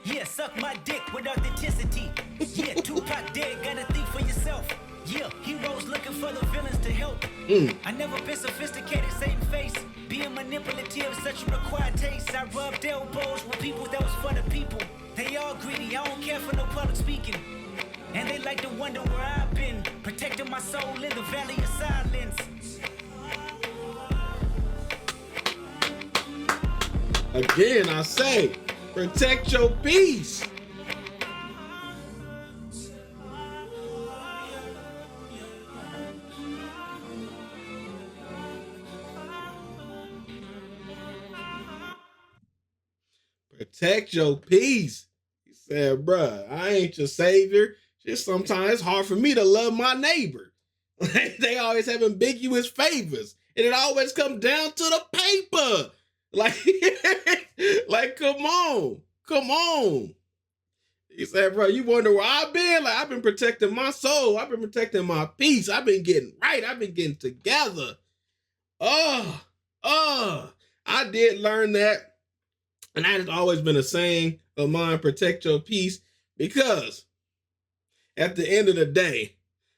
[SPEAKER 4] Yeah, suck my dick with authenticity. Yeah, Tupac dead, gotta think for yourself. Yeah, heroes looking for the villains to help. I never been sophisticated, same face. Being manipulative, such a required taste. I rubbed elbows with people that was for the people. They all greedy, I don't care for no public speaking. And they like to wonder where I've been, protecting my soul in the valley of silence.
[SPEAKER 1] Again, I say, protect your peace. Protect your peace. He said, bruh, I ain't your savior. Just sometimes it's hard for me to love my neighbor. They always have ambiguous favors. And it always comes down to the paper. Like, come on. He said, bro, you wonder where I've been? Like, I've been protecting my soul. I've been protecting my peace. I've been getting right. I've been getting together. I did learn that. And that has always been a saying of mine, protect your peace, because at the end of the day,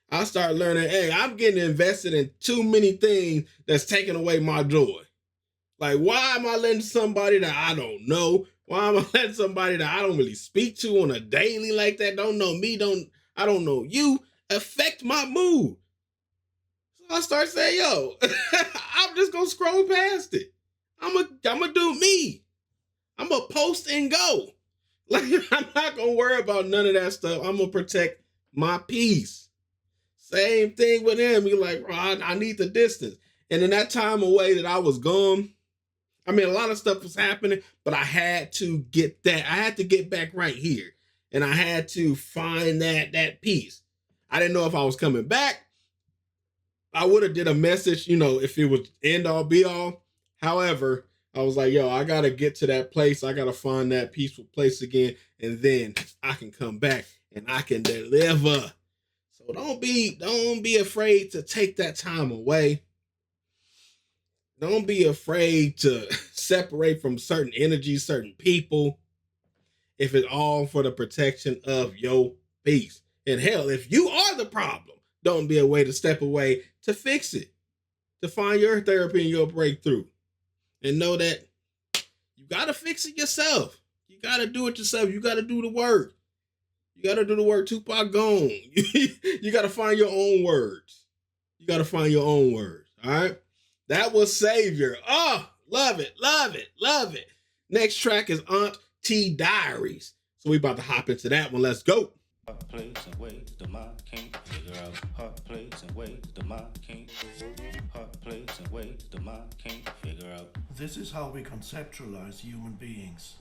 [SPEAKER 1] I start learning, hey, I'm getting invested in too many things that's taking away my joy. Like, why am I letting somebody that I don't know? Why am I letting somebody that I don't really speak to on a daily like that, don't know me, I don't know you, affect my mood? So I start saying, yo, I'm just gonna scroll past it. I'm gonna do me. I'm gonna post and go. Like, I'm not gonna worry about none of that stuff. I'm gonna protect my peace. Same thing with him. He's like, bro, I need the distance. And in that time away that I was gone, I mean, a lot of stuff was happening, but I had to get that. I had to get back right here. And I had to find that peace. I didn't know if I was coming back. I would have did a message, if it was end all be all. However, I was like, yo, I got to get to that place. I got to find that peaceful place again. And then I can come back and I can deliver. So don't be afraid to take that time away. Don't be afraid to separate from certain energies, certain people. if it's all for the protection of your peace. And hell, if you are the problem, don't be a way to step away to fix it, to find your therapy and your breakthrough. And know that you got to fix it yourself. You got to do it yourself. You got to do the work. You got to do the work. Tupac gone. You got to find your own words. You got to find your own words. All right? That was Savior. Oh, love it, love it, love it. Next track is Auntie Diaries. So we about to hop into that one. Let's go.
[SPEAKER 8] Hard place and ways the mind can't figure out. Hard place and ways the mind can't. Hard place and ways the mind can't figure out.
[SPEAKER 6] This is how we conceptualize human beings.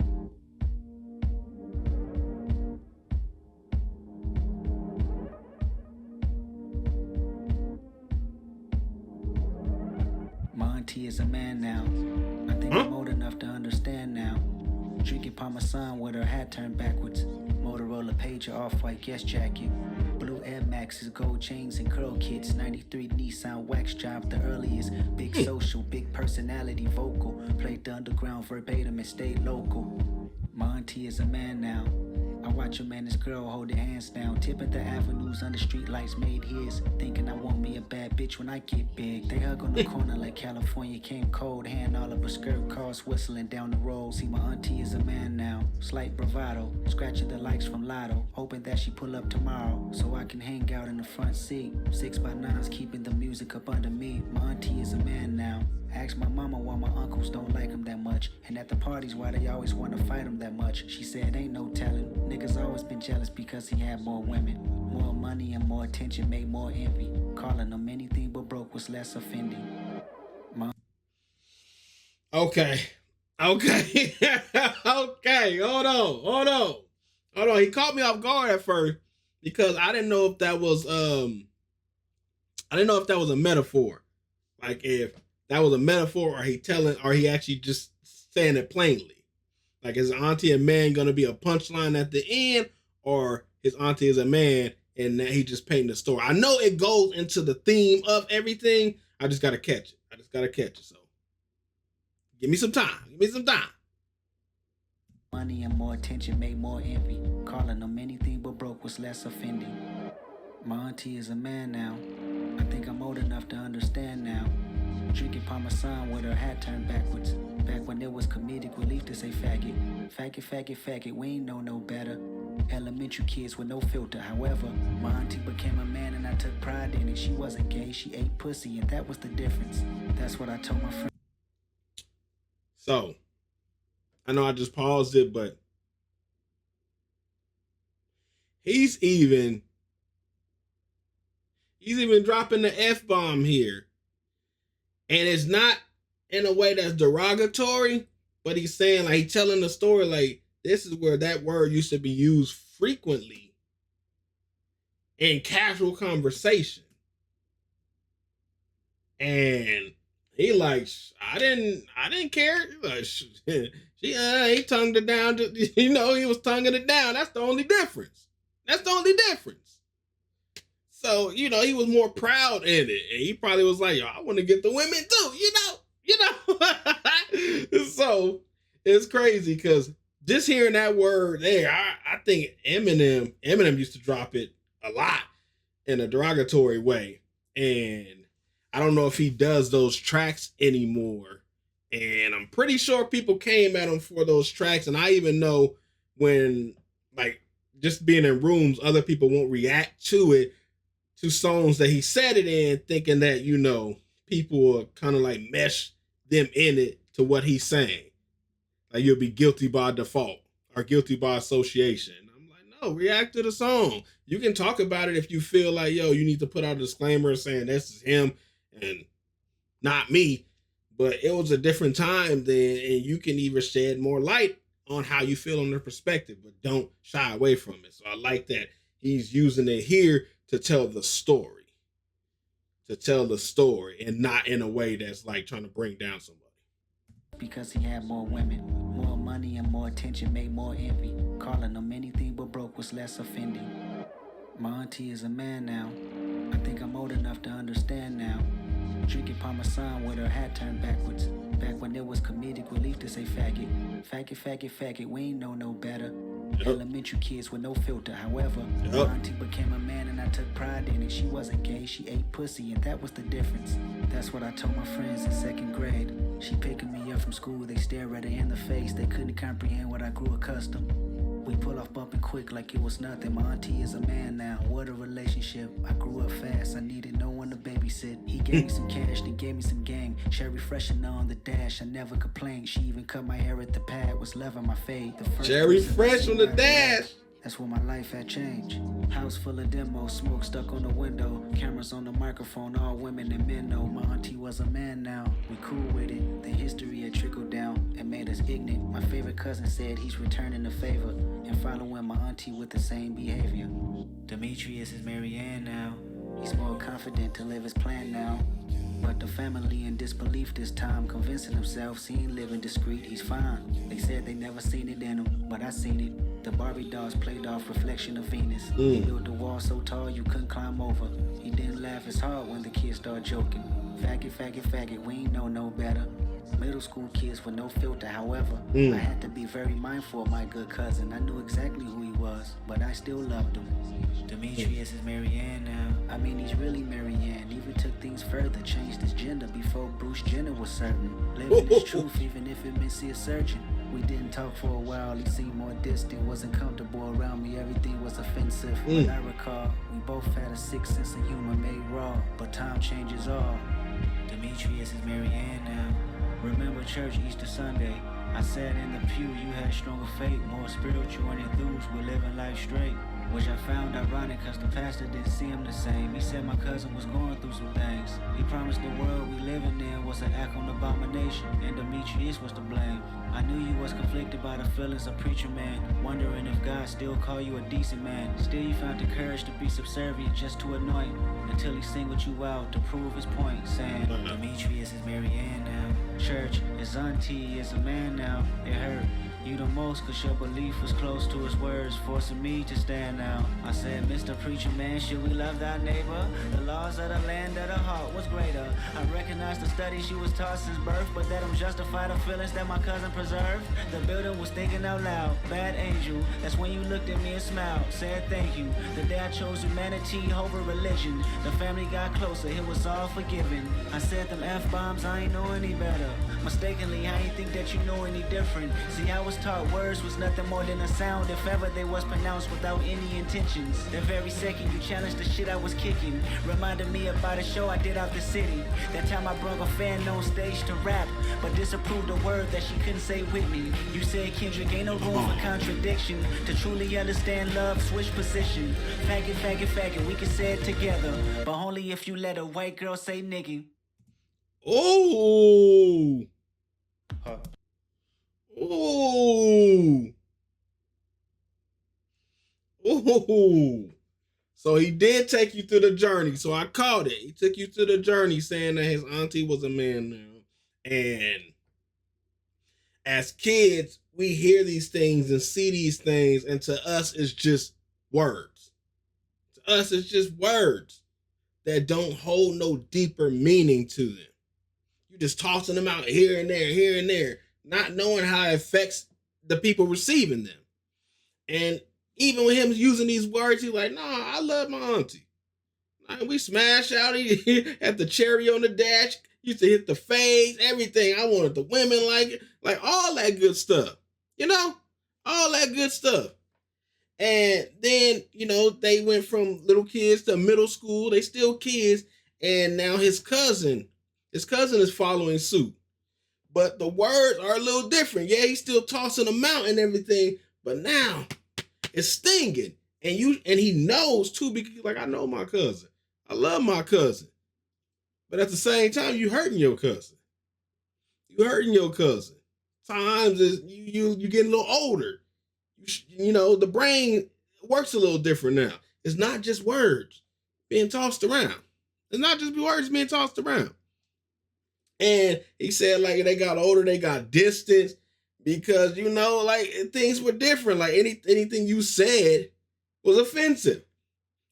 [SPEAKER 4] My auntie is a man now. I think I'm old enough to understand now. Drinking Parmesan with her hat turned backwards. Motorola pager, off-white guest jacket. Blue Air Maxes, gold chains and curl kits. 93 Nissan wax job, the earliest. Big social, big personality, vocal. Played the underground verbatim and stayed local. My auntie is a man now. I watch him and his girl hold their hands down. Tipping the avenues under street lights made his. Thinking I want me a bad bitch when I get big. They hug on the corner like California came cold. Hand all of her skirt cars whistling down the road. See, my auntie is a man now. Slight bravado. Scratching the likes from Lotto. Hoping that she pull up tomorrow so I can hang out in the front seat. 6x9s keeping the music up under me. My auntie is a man now. Asked my mama why my uncles don't like him that much. And at the parties why they always want to fight him that much. She said ain't no telling. Niggas always been jealous because he had more women. More money and more attention made more envy. Calling him anything but broke was less offending.
[SPEAKER 1] Okay. Okay. Hold on. He caught me off guard at first because I didn't know if that was a metaphor. Like if that was a metaphor or he actually just saying it plainly. Like is auntie a man gonna be a punchline at the end, or his auntie is a man and that he just painting the story? I know it goes into the theme of everything. I just gotta catch it. So give me some time.
[SPEAKER 4] Money and more attention made more envy. Calling him anything but broke was less offending. My auntie is a man now. I think I'm old enough to understand now. Drinking Parmesan with her hat turned backwards. Back when there was comedic relief to say faggot. Faggot, we ain't know no better. Elementary kids with no filter. However, my auntie became a man and I took pride in it. She wasn't gay, she ate pussy, and that was the difference. That's what I told my friend.
[SPEAKER 1] So, I know I just paused it, but he's even dropping the F-bomb here. And it's not in a way that's derogatory, but he's saying, like, he's telling the story, like, this is where that word used to be used frequently in casual conversation. And he like, I didn't care. Like, he tongued it down. He was tonguing it down. That's the only difference. So, he was more proud in it. And he probably was like, yo, I want to get the women too, So it's crazy because just hearing that word there, I think Eminem used to drop it a lot in a derogatory way. And I don't know if he does those tracks anymore. And I'm pretty sure people came at him for those tracks. And I even know when, like, just being in rooms, other people won't react to it, to songs that he said it in, thinking that, people will kind of like mesh them in it to what he's saying. Like you'll be guilty by default or guilty by association. I'm like, no, react to the song. You can talk about it if you feel like, yo, you need to put out a disclaimer saying this is him and not me. But it was a different time then, and you can even shed more light on how you feel on their perspective, but don't shy away from it. So I like that he's using it here to tell the story. And not in a way that's like trying to bring down somebody.
[SPEAKER 4] Because he had more women, more money and more attention made more envy. Calling him anything but broke was less offending. My auntie is a man now. I think I'm old enough to understand now. Drinking Parmesan with her hat turned backwards. Back when there was comedic relief to say faggot. Faggot, we ain't know no better. Elementary kids with no filter. However, my auntie became a man and I took pride in it. She wasn't gay, she ate pussy, and that was the difference. That's what I told my friends in 2nd grade. She picking me up from school, they stare at her in the face. They couldn't comprehend what I grew accustomed. We pull off bumping quick like it was nothing. My auntie is a man now. What a relationship. I grew up fast. I needed no one to babysit. He gave me some cash, then gave me some game. Cherry freshener on the dash. I never complained. She even cut my hair at the pad. Was loving my fade. The first
[SPEAKER 1] Cherry fresh on the dash.
[SPEAKER 4] That's when my life had changed. House full of demos, smoke stuck on the window. Cameras on the microphone, all women and men know. My auntie was a man now. We cool with it. The history had trickled down and made us ignorant. My favorite cousin said he's returning the favor and following my auntie with the same behavior. Demetrius is Marianne now. He's more confident to live his plan now. But the family in disbelief this time, convincing themselves he ain't living discreet, he's fine. They said they never seen it in him, but I seen it. The Barbie dolls played off reflection of Venus. He built the wall so tall you couldn't climb over. He didn't laugh as hard when the kids started joking. Faggot, faggot, faggot, we ain't know no better. Middle school kids with no filter, however. I had to be very mindful of my good cousin. I knew exactly who he was, but I still loved him. Demetrius is Marianne now. I mean, he's really Marianne. Even took things further, changed his gender before Bruce Jenner was certain. Living his truth, even if it meant see a surgeon. We didn't talk for a while, he seemed more distant, wasn't comfortable around me, everything was offensive. But I recall, we both had a sick sense of humor made raw, but time changes all. Demetrius is Marianne now. Remember church Easter Sunday, I sat in the pew, you had stronger faith, more spiritual and enthused with living life straight. Which I found ironic cause the pastor didn't see him the same. He said my cousin was going through some things. He promised the world we living in was an act on abomination, and Demetrius was to blame. I knew you was conflicted by the feelings of preacher man, wondering if God still call you a decent man. Still you found the courage to be subservient just to annoy him, until he singled you out to prove his point, saying Demetrius is Marianne now. Church, his auntie is a man now. It hurt you the most cause your belief was close to his words, forcing me to stand out. I said, Mr. Preacher Man, should we love thy neighbor? The laws of the land of the heart was greater. I recognized the studies you was taught since birth, but that don't justify the feelings that my cousin preserved. The building was thinking out loud, bad angel. That's when you looked at me and smiled, said thank you. The day I chose humanity over religion, the family got closer, it was all forgiven. I said them F-bombs, I ain't know any better. Mistakenly, I ain't think that you know any different. See, I was taught words was nothing more than a sound if ever they was pronounced without any intentions. The very second you challenged the shit I was kicking, reminded me about a show I did out the city. That time I brought a fan on stage to rap, but disapproved a word that she couldn't say with me. You said, Kendrick, ain't no room for contradiction. To truly understand love, switch position. Faggot, faggot, faggot, we can say it together, but only if you let a white girl say nigga.
[SPEAKER 1] Oh. Oh. Oh. So he did take you through the journey. So I caught it. He took you through the journey saying that his auntie was a man now. And as kids, we hear these things and see these things, and to us, it's just words. To us, it's just words that don't hold no deeper meaning to them. You're just tossing them out here and there, not knowing how it affects the people receiving them. And even with him using these words, he's like, nah, I love my auntie. We smash out, he had the cherry on the dash, used to hit the fades, everything. I wanted the women like all that good stuff. You know, all that good stuff. And then, you know, they went from little kids to middle school. They still kids. And now his cousin is following suit. But the words are a little different. Yeah, he's still tossing them out and everything. But now it's stinging. And he knows too, because he's like, I know my cousin. I love my cousin. But at the same time, you hurting your cousin. You hurting your cousin. Times is you getting a little older. You know, the brain works a little different now. It's not just words being tossed around. It's not just words being tossed around. And he said, like, they got older, they got distance because, you know, like, things were different. Like, anything you said was offensive.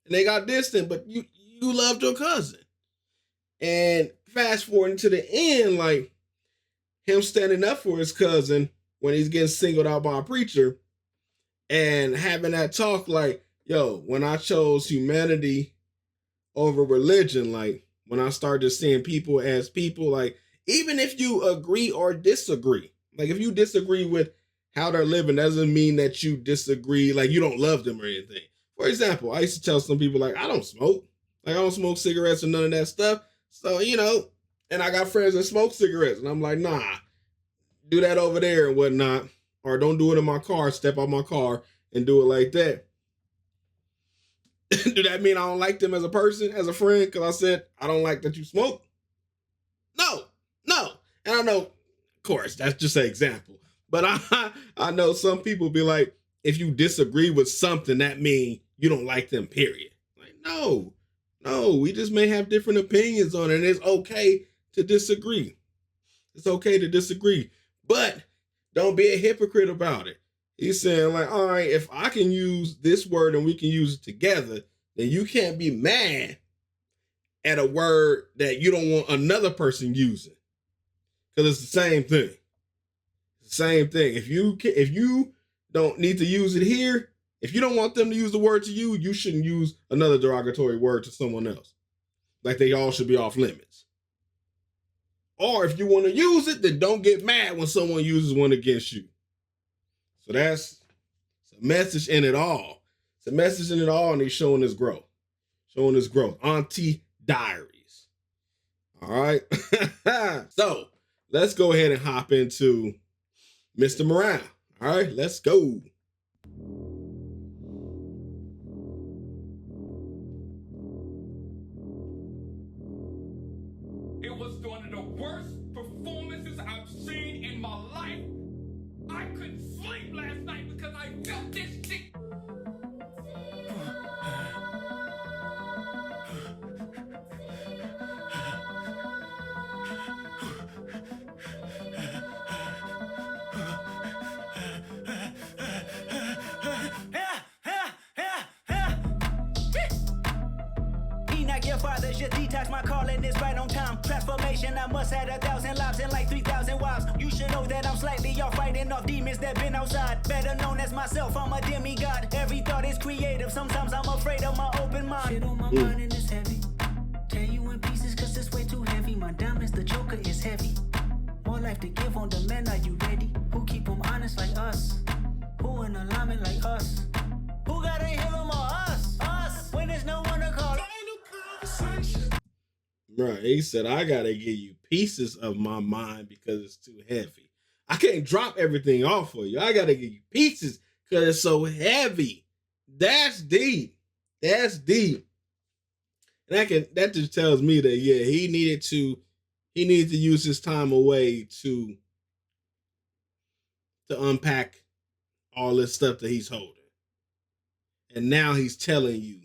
[SPEAKER 1] And they got distant, but you loved your cousin. And fast forwarding to the end, like, him standing up for his cousin when he's getting singled out by a preacher, and having that talk like, yo, when I chose humanity over religion, like when I started seeing people as people, like even if you agree or disagree, like if you disagree with how they're living, doesn't mean that you disagree, like you don't love them or anything. For example, I used to tell some people like, I don't smoke. Like I don't smoke cigarettes or none of that stuff. So, you know, and I got friends that smoke cigarettes and I'm like, nah, do that over there and whatnot. Or don't do it in my car, step out my car and do it like that. Do that mean I don't like them as a person, as a friend? Because I said, I don't like that you smoke? No. And I know, of course, that's just an example. But I know some people be like, if you disagree with something, that means you don't like them, period. Like, no, we just may have different opinions on it. And it's okay to disagree. It's okay to disagree. But don't be a hypocrite about it. He's saying like, all right, if I can use this word and we can use it together, then you can't be mad at a word that you don't want another person using. Because it's the same thing. Same thing. If you don't need to use it here, if you don't want them to use the word to you, you shouldn't use another derogatory word to someone else. Like they all should be off limits. Or if you want to use it, then don't get mad when someone uses one against you. So that's a message in it all. It's a message in it all, and he's showing his growth. Auntie Diaries. All right. So let's go ahead and hop into Mr. Morale. All right, let's go.
[SPEAKER 9] It was one of the worst performances I've seen in my life. I couldn't sleep last night because I felt this shit.
[SPEAKER 4] Your father should detox. My calling is right on time. Transformation, I must have 1,000 lives and like 3,000 wives. You should know that I'm slightly off, fighting off demons that been outside. Better known as myself, I'm a demigod. Every thought is creative. Sometimes I'm afraid of my open mind. Shit on my mind and it's heavy. Tear you in pieces cause it's way too heavy. My diamonds, the joker is heavy. More life to give on demand, are you ready? Who keep them honest like us? Who in alignment like us? Who gotta heal them or us? Us, when there's no one to call.
[SPEAKER 1] Right, he said, I gotta give you pieces of my mind because it's too heavy. I can't drop everything off for you. I gotta give you pieces because it's so heavy. That's deep. And that just tells me that he needed to use his time away to unpack all this stuff that he's holding. And now he's telling you,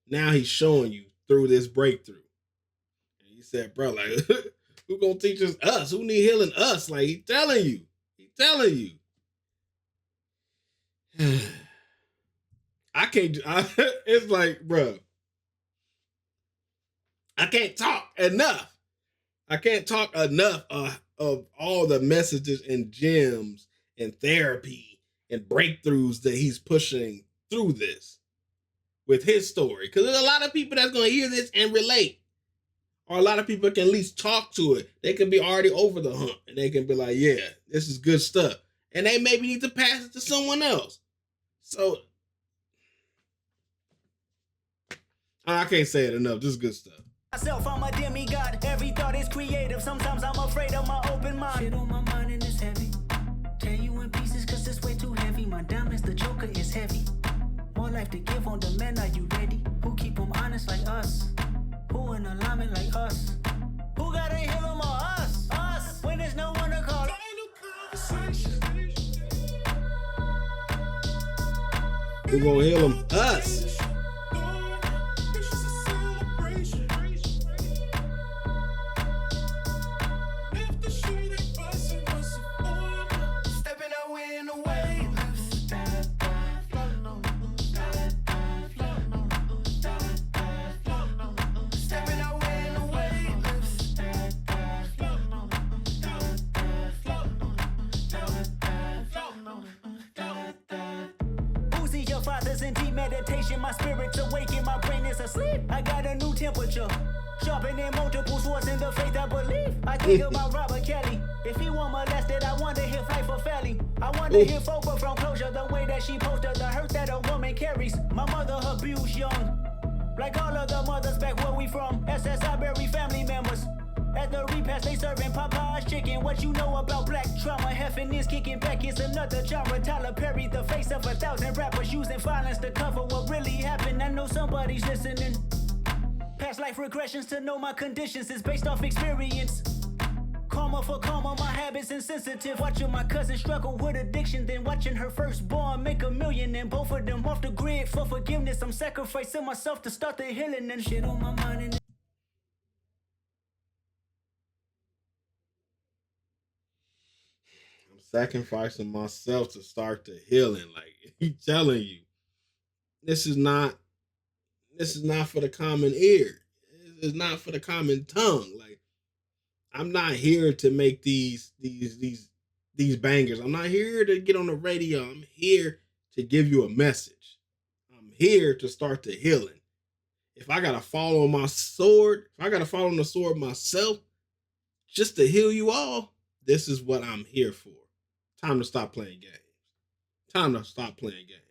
[SPEAKER 1] now he's showing you through this breakthrough. And he said, bro, like, who gonna teach us? Who need healing us? Like, he's telling you. It's like, bro, I can't talk enough. Of all the messages and gems and therapy and breakthroughs that he's pushing through this with his story. Because there's a lot of people that's going to hear this and relate. Or a lot of people can at least talk to it. They can be already over the hump. And they can be like, yeah, this is good stuff. And they maybe need to pass it to someone else. So, I can't say it enough. This is good stuff.
[SPEAKER 4] Myself, I'm a demigod. Every thought is creative. Sometimes I'm afraid of my open mind. Shit on my mind and it's heavy. Tear you in pieces cause it's way too heavy. My diamonds, the joker is heavy. More life to give on demand, are you ready? Who keep them honest like us? Who in alignment like us? Who gotta heal them or us? Us, when there's no one to call.
[SPEAKER 1] Who gonna heal them? Us.
[SPEAKER 4] My spirit's awake and my brain is asleep. I got a new temperature. Sharpening multiple swords in the faith I believe. I think about Robert Kelly. If he were molested, I wonder if life were failing. I wonder if Oprah from Closure, the way that she posted the hurt that a woman carries. My mother abused young. Like all of the mothers back where we from. SSI bury family members. At the repast, they serving Popeye's chicken. What you know about black trauma? Heffing is kicking back. It's another genre. Tyler Perry, the face of 1,000 rappers using violence to cover what really happened. I know somebody's listening. Past life regressions to know my conditions is based off experience. Karma for karma, my habits insensitive. Watching my cousin struggle with addiction, then watching her firstborn make $1 million, and both of them off the grid for forgiveness. I'm sacrificing myself to start the healing and shit on my mind. And
[SPEAKER 1] I'm sacrificing myself to start the healing. Like he's telling you, this is not for the common ear. This is not for the common tongue. Like, I'm not here to make these bangers. I'm not here to get on the radio. I'm here to give you a message. I'm here to start the healing. If I gotta fall on my sword, if I gotta fall on the sword myself, just to heal you all, this is what I'm here for. Time to stop playing games. Time to stop playing games.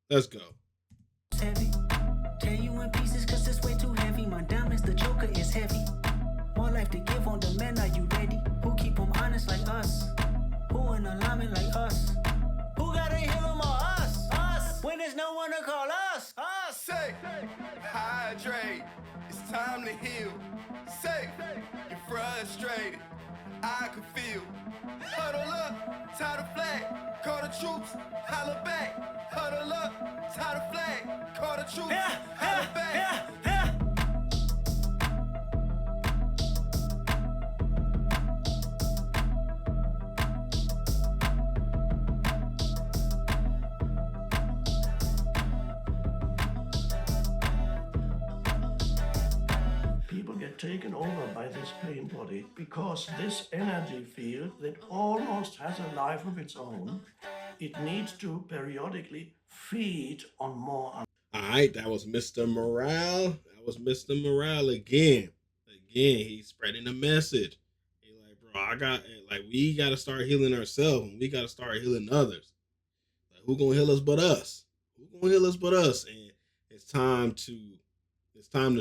[SPEAKER 1] Let's go.
[SPEAKER 4] heavy. Tear you in pieces cause it's way too heavy. My diamonds, the joker is heavy. More life to give on demand, are you ready? Who keep them honest like us? Who in alignment like us? Who gotta heal them or us? Us! When there's no one to call us? Us!
[SPEAKER 10] Say, hydrate, it's time to heal. Say, you're frustrated, I can feel. Huddle up, tie the flag, call the troops, holler back. Huddle up, tie the flag, call the troops, holler back.
[SPEAKER 6] People get taken over by this pain body because this energy field that almost has a life of its own, it needs to periodically feed on more.
[SPEAKER 1] All right, that was Mr. Morale. That was Mr. Morale again. Again, he's spreading a message. He's like, bro, we got to start healing ourselves, and we got to start healing others. Like, who gonna heal us but us? Who gonna heal us but us? And it's time to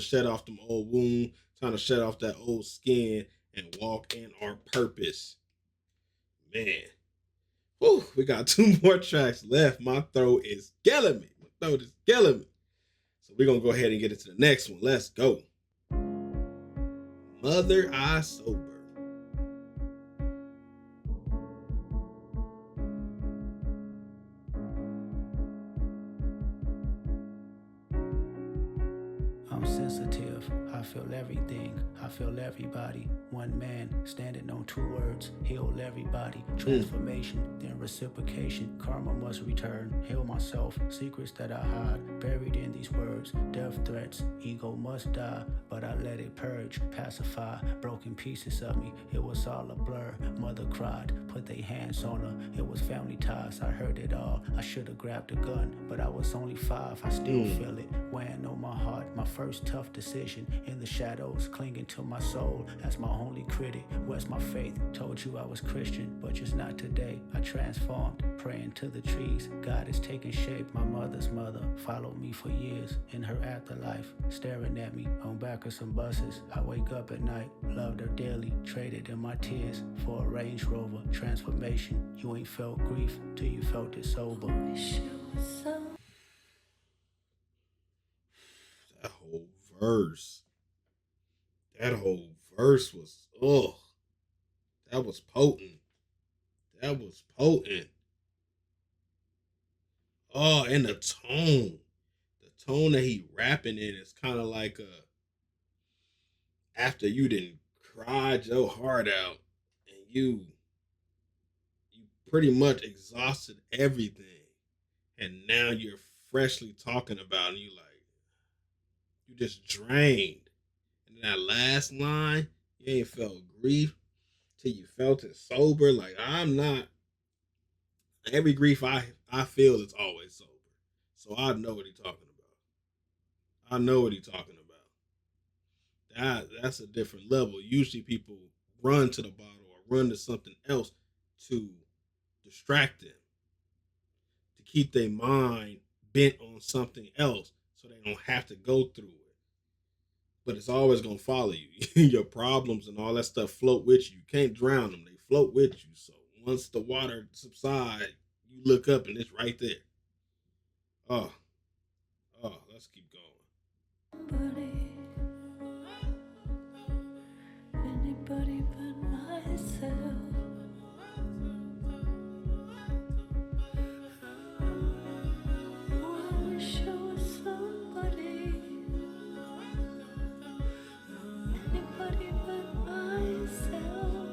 [SPEAKER 1] shed off them old wounds, time to shed off that old skin and walk in our purpose. Man. Whew, we got 2 more tracks left. My throat is killing me. So we're going to go ahead and get into the next one. Let's go. Mother I Sober.
[SPEAKER 4] I'm sensitive, I feel everything, I feel everybody. One man standing on 2 words, heal everybody. Transformation, then reciprocation, karma must return. Heal myself, secrets that I hide, buried in these words. Death threats, ego must die, but I let it purge, pacify. Broken pieces of me, it was all a blur. Mother cried, put their hands on her. It was family ties, I heard it all. I should have grabbed a gun, but I was only 5, I still feel it. Weighing on my heart, my first tough decision. In the shadows, clinging to my soul as my only critic. Where's my faith? Told you I was Christian, but just not today. I transformed, praying to the trees. God is taking shape. My mother's mother followed me for years in her afterlife, staring at me on back of some buses. I wake up at night, loved her dearly, traded in my tears for a Range Rover. Transformation, you ain't felt grief till you felt it sober.
[SPEAKER 1] That whole verse was, that was potent. Oh, and the tone that he rapping in is kind of like after you didn't cried your heart out and you pretty much exhausted everything, and now you're freshly talking about it, and you just drained. And that last line, you ain't felt grief till you felt it sober. Like, every grief I feel is always sober. So I know what he's talking about. I know what he's talking about. That's a different level. Usually people run to the bottle or run to something else to distract them, to keep their mind bent on something else so they don't have to go through it. But it's always going to follow you. Your problems and all that stuff float with you. You can't drown them. They float with you. So once the water subsides, you look up and it's right there. Oh, let's keep going.
[SPEAKER 2] Anybody but myself. I wish I was somebody. Anybody but myself.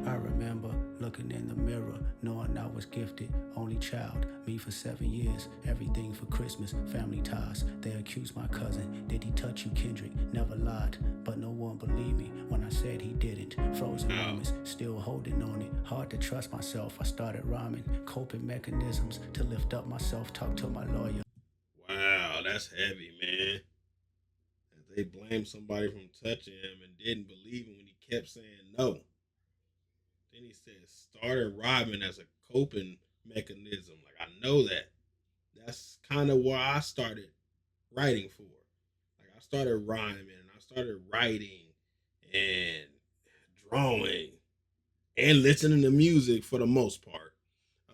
[SPEAKER 4] I remember looking in the mirror, knowing I was gifted, only child, me for 7 years, everything for Christmas, family ties. They accused my cousin, did he touch you, Kendrick? Never lied, but no one believed me when I said he didn't. Frozen moments, still holding on it, hard to trust myself. I started rhyming, coping mechanisms to lift up myself, talk to my lawyer.
[SPEAKER 1] Wow, that's heavy, man. And they blamed somebody from touching him and didn't believe him when he kept saying no. Then he said, started rhyming as a coping mechanism. Like, I know that. That's kind of why I started writing for. Like, I started rhyming and I started writing and drawing and listening to music for the most part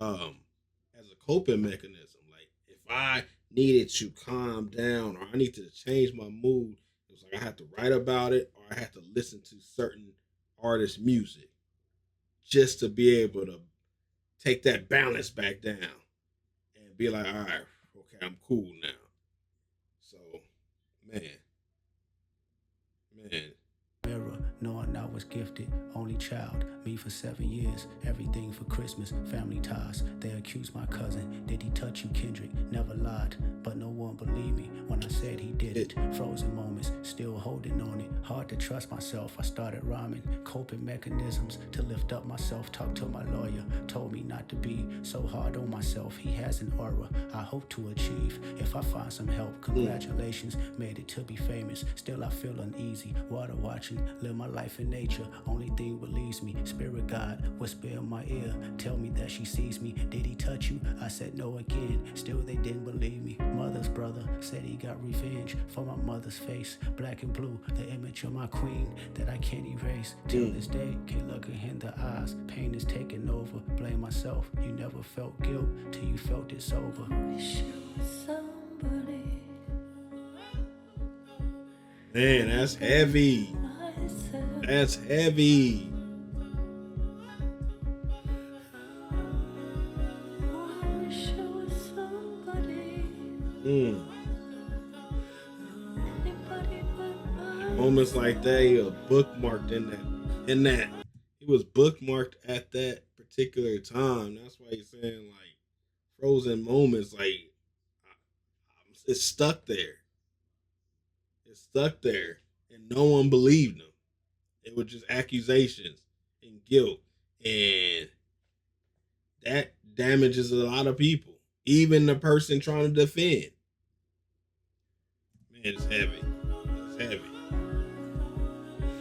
[SPEAKER 1] as a coping mechanism. Like, if I needed to calm down or I need to change my mood, it was like I had to write about it or I had to listen to certain artists' music just to be able to take that balance back down and be like, all right, okay, I'm cool now. So, man.
[SPEAKER 4] Mirror, knowing I was gifted, only child, me for 7 years, everything for Christmas, family ties. They accused my cousin, did he touch you, Kendrick? Never lied, but no one believed me when I said he didn't. Frozen moments, still holding on it, hard to trust myself. I started rhyming, coping mechanisms to lift up myself, talk to my lawyer, told me not to be so hard on myself. He has an aura I hope to achieve. If I find some help, congratulations, made it to be famous. Still I feel uneasy, water watching, live my life in nature, only thing believes me. Spirit God whisper in my ear, tell me that she sees me. Did he touch you? I said no again, still they didn't believe me. Mother's brother said he got revenge for my mother's face, black and blue, the image of my queen that I can't erase. Till this day, can't look her in the eyes, pain is taking over, blame myself. You never felt guilt till you felt it sober.
[SPEAKER 2] Wish I was somebody.
[SPEAKER 1] Man, that's heavy. That's heavy. Moments like that, he was bookmarked in that. He was bookmarked at that particular time. That's why he's saying like frozen moments, like it's stuck there. It's stuck there. And no one believed him. It was just accusations and guilt. And that damages a lot of people. Even the person trying to defend. Man, it's heavy. It's heavy.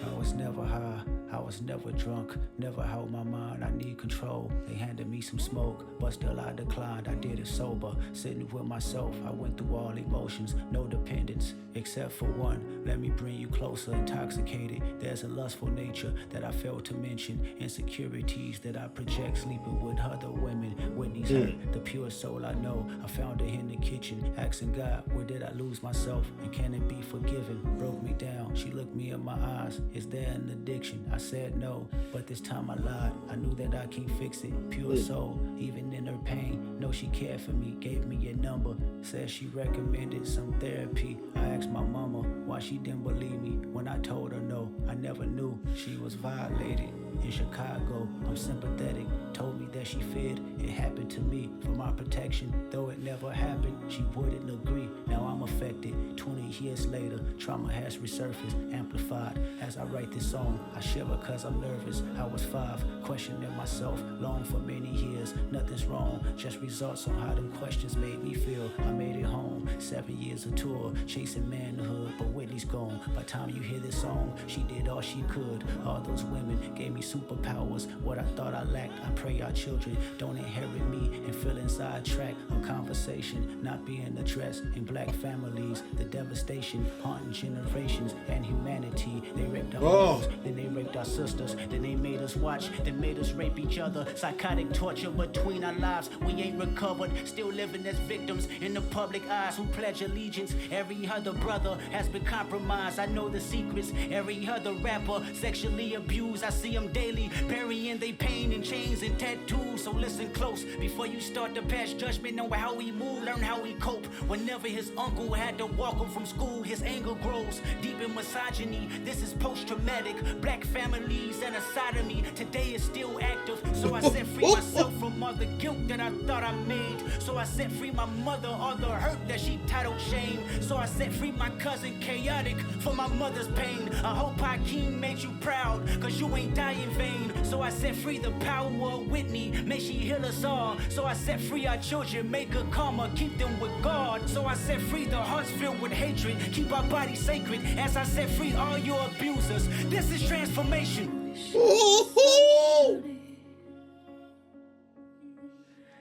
[SPEAKER 4] I was never high, I was never drunk, never held my mind, I need control. They handed me some smoke, but still I declined, I did it sober. Sitting with myself, I went through all emotions, no dependence, except for one. Let me bring you closer, intoxicated. There's a lustful nature that I failed to mention, insecurities that I project, sleeping with other women. Whitney's hurt, the pure soul I know, I found her in the kitchen, asking God, where did I lose myself, and can it be forgiven? Broke me down, she looked me in my eyes, is there an addiction? I said no, but this time I lied, I knew that I can't fix it. Pure soul, even in her pain, know she cared for me, gave me a number, said she recommended some therapy. I asked my mama why she didn't believe me when I told her no. I never knew she was violated. In Chicago, I'm sympathetic, told me that she feared it happened to me for my protection, though it never happened, she wouldn't agree. Now I'm affected. 20 years later, trauma has resurfaced, amplified. As I write this song, I shiver cause I'm nervous. I was 5, questioning myself, long for many years. Nothing's wrong, just results on how them questions made me feel. I made it home, 7 years of tour, chasing manhood, but Whitney's gone. By the time you hear this song, she did all she could. All those women gave me superpowers. What I thought I lacked, I pray our children don't inherit me and feeling sidetracked. A conversation not being addressed in black families. The devastation haunting generations and humanity. They raped our mothers, then they raped our sisters, then they made us watch, then made us rape each other. Psychotic torture between our lives. We ain't recovered, still living as victims in the public eyes who pledge allegiance. Every other brother has been compromised. I know the secrets. Every other rapper sexually abused. I see them daily, burying their pain in chains and tattoos. So listen close before you start to pass judgment. Know how he move, learn how he cope. Whenever his uncle had to walk him from school, his anger grows deep in misogyny. This is post-traumatic. Black families and a sodomy today is still active. So I set free myself from all the guilt that I thought I made. So I set free my mother, all the hurt that she titled shame. So I set free my cousin Chaotic for my mother's pain. I hope Hakeem made you proud, cause you ain't die in vain. So I set free the power of Whitney, may she heal us all. So I set free our children, make good karma, keep them with God. So I set free the hearts filled with hatred, keep our bodies sacred. As I set free all your abusers, this is transformation.
[SPEAKER 1] Ooh-hoo!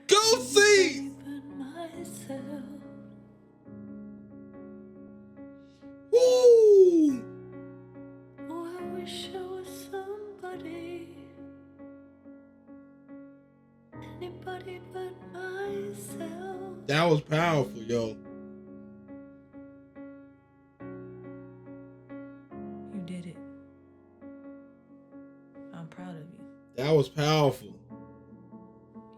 [SPEAKER 1] Go see! Ooh!
[SPEAKER 2] Oh, I wish I was somebody, anybody but myself.
[SPEAKER 1] That was powerful, yo.
[SPEAKER 3] You did it. I'm proud of you.
[SPEAKER 1] That was powerful.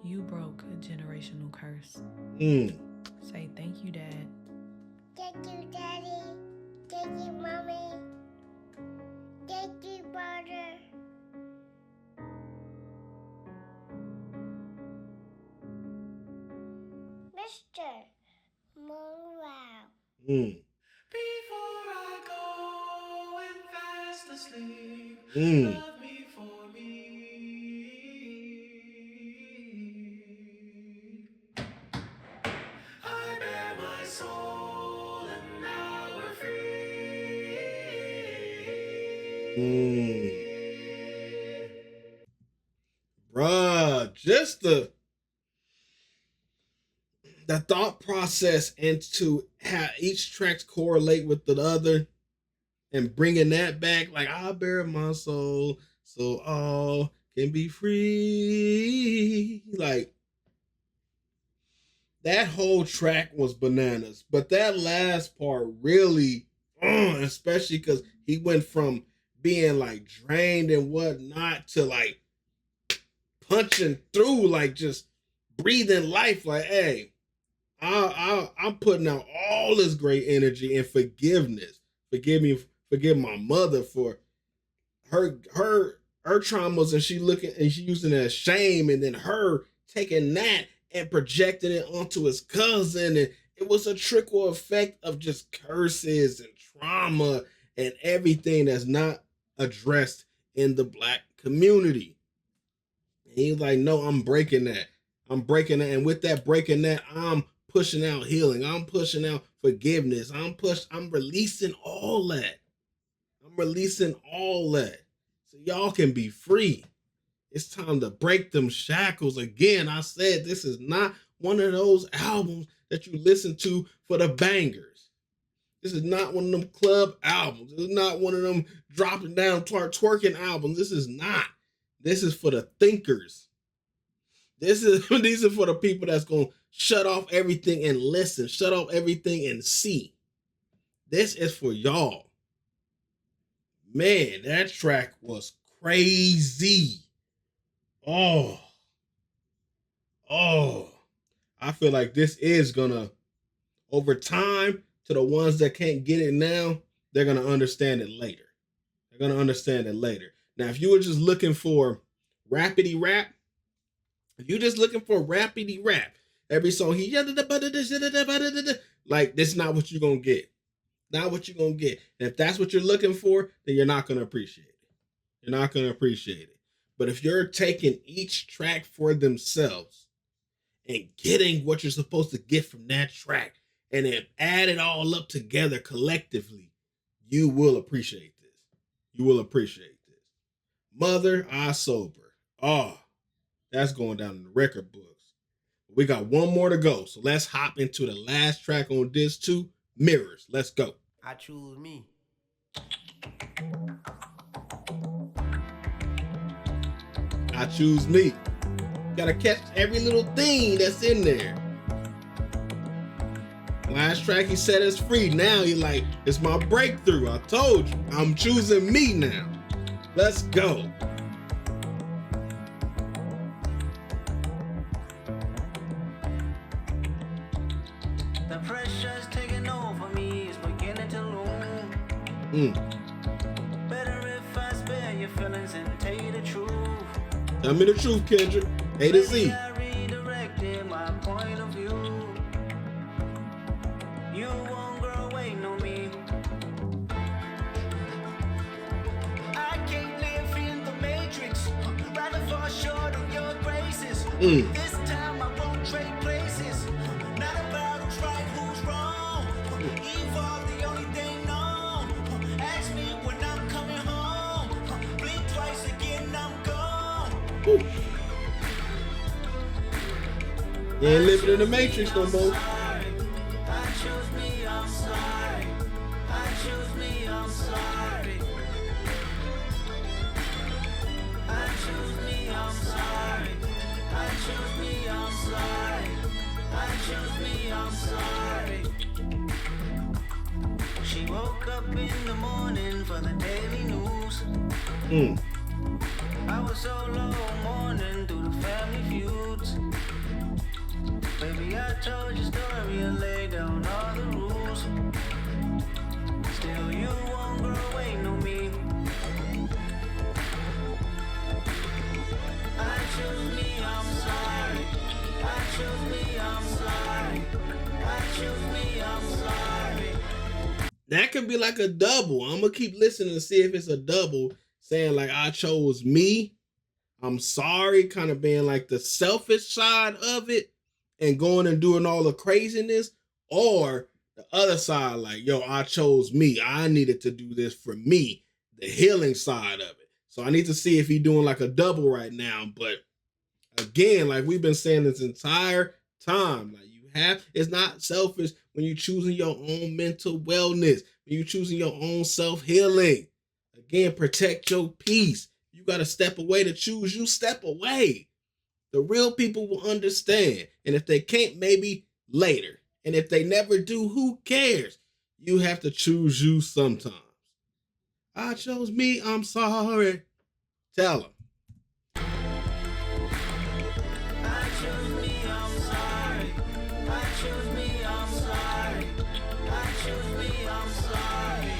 [SPEAKER 3] You broke a generational curse. Say thank you, Dad.
[SPEAKER 11] Thank you, Daddy. Thank you, Mommy. Thank you, brother. Mr. Monroe.
[SPEAKER 2] Before I go and fast asleep, love me for me. I bear my soul and now we're free.
[SPEAKER 1] Bruh, just the thought process into how each tracks correlate with the other and bringing that back, like I bear my soul so all can be free. Like that whole track was bananas, but that last part really, especially because he went from being like drained and whatnot to like punching through, like just breathing life. Like, hey, I'm putting out all this great energy and forgiveness. Forgive my mother for her traumas, and she using it as shame, and then her taking that and projecting it onto his cousin, and it was a trickle effect of just curses and trauma and everything that's not addressed in the Black community. And he's like, no, I'm breaking that. And with that breaking that, I'm pushing out healing. I'm pushing out forgiveness. I'm releasing all that. So y'all can be free. It's time to break them shackles. Again, I said this is not one of those albums that you listen to for the bangers. This is not one of them club albums. This is not one of them dropping down twerking albums. This is not. This is for the thinkers. These are for the people that's going to shut off everything and listen. Shut off everything and see. This is for y'all. Man, that track was crazy. Oh. I feel like this is gonna, over time, to the ones that can't get it now, they're gonna understand it later. Now, if you were just looking for rapidy rap, every song Like, this is not what you're going to get. Not what you're going to get. And if that's what you're looking for, then you're not going to appreciate it. You're not going to appreciate it. But if you're taking each track for themselves and getting what you're supposed to get from that track and then add it all up together collectively, you will appreciate this. You will appreciate this. Mother, I Sober. Oh, that's going down in the record books. We got one more to go. So let's hop into the last track on disc 2, Mirrors. Let's go.
[SPEAKER 12] I choose me.
[SPEAKER 1] I choose me. Gotta catch every little thing that's in there. Last track he set us free. Now you're like, it's my breakthrough. I told you, I'm choosing me now. Let's go.
[SPEAKER 4] The pressure's taking over me, it's beginning to loom. Better if I spare your feelings and tell you the truth.
[SPEAKER 1] Tell me the truth, Kendrick. A to Z.
[SPEAKER 4] I redirected my point of view. You won't grow away, no me. I can't live in the matrix. Rather fall short of your graces. This time I won't trade places. Not about who's right, who's wrong. Evolve the only thing known. Ask me when I'm coming home. Blink twice again, I'm gone.
[SPEAKER 1] You ain't living in the Matrix no more.
[SPEAKER 4] I choose me, I'm sorry. I choose me, I'm sorry. I choose me, I'm sorry. I choose me, I'm sorry. I choose me, I'm sorry. She woke up in the morning for the daily news. I was so low mourning through the family feuds. Baby, I told your story and laid down all the rules. Still, you won't grow away, no me. I choose me, I'm sorry. I choose me, I'm sorry. I choose me, I'm sorry.
[SPEAKER 1] That could be like a double. I'm going to keep listening to see if it's a double. Saying like, I chose me. I'm sorry. Kind of being like the selfish side of it. And going and doing all the craziness, or the other side, like, yo, I chose me. I needed to do this for me, the healing side of it. So I need to see if he's doing like a double right now. But again, like we've been saying this entire time, like it's not selfish when you're choosing your own mental wellness, when you're choosing your own self-healing. Again, protect your peace. You got to step away to choose you. Step away. The real people will understand. And if they can't, maybe later. And if they never do, who cares? You have to choose you sometimes. I chose me. I'm sorry. Tell them.
[SPEAKER 4] I choose me, I'm sorry. I choose me, I'm sorry. I choose me, I'm sorry.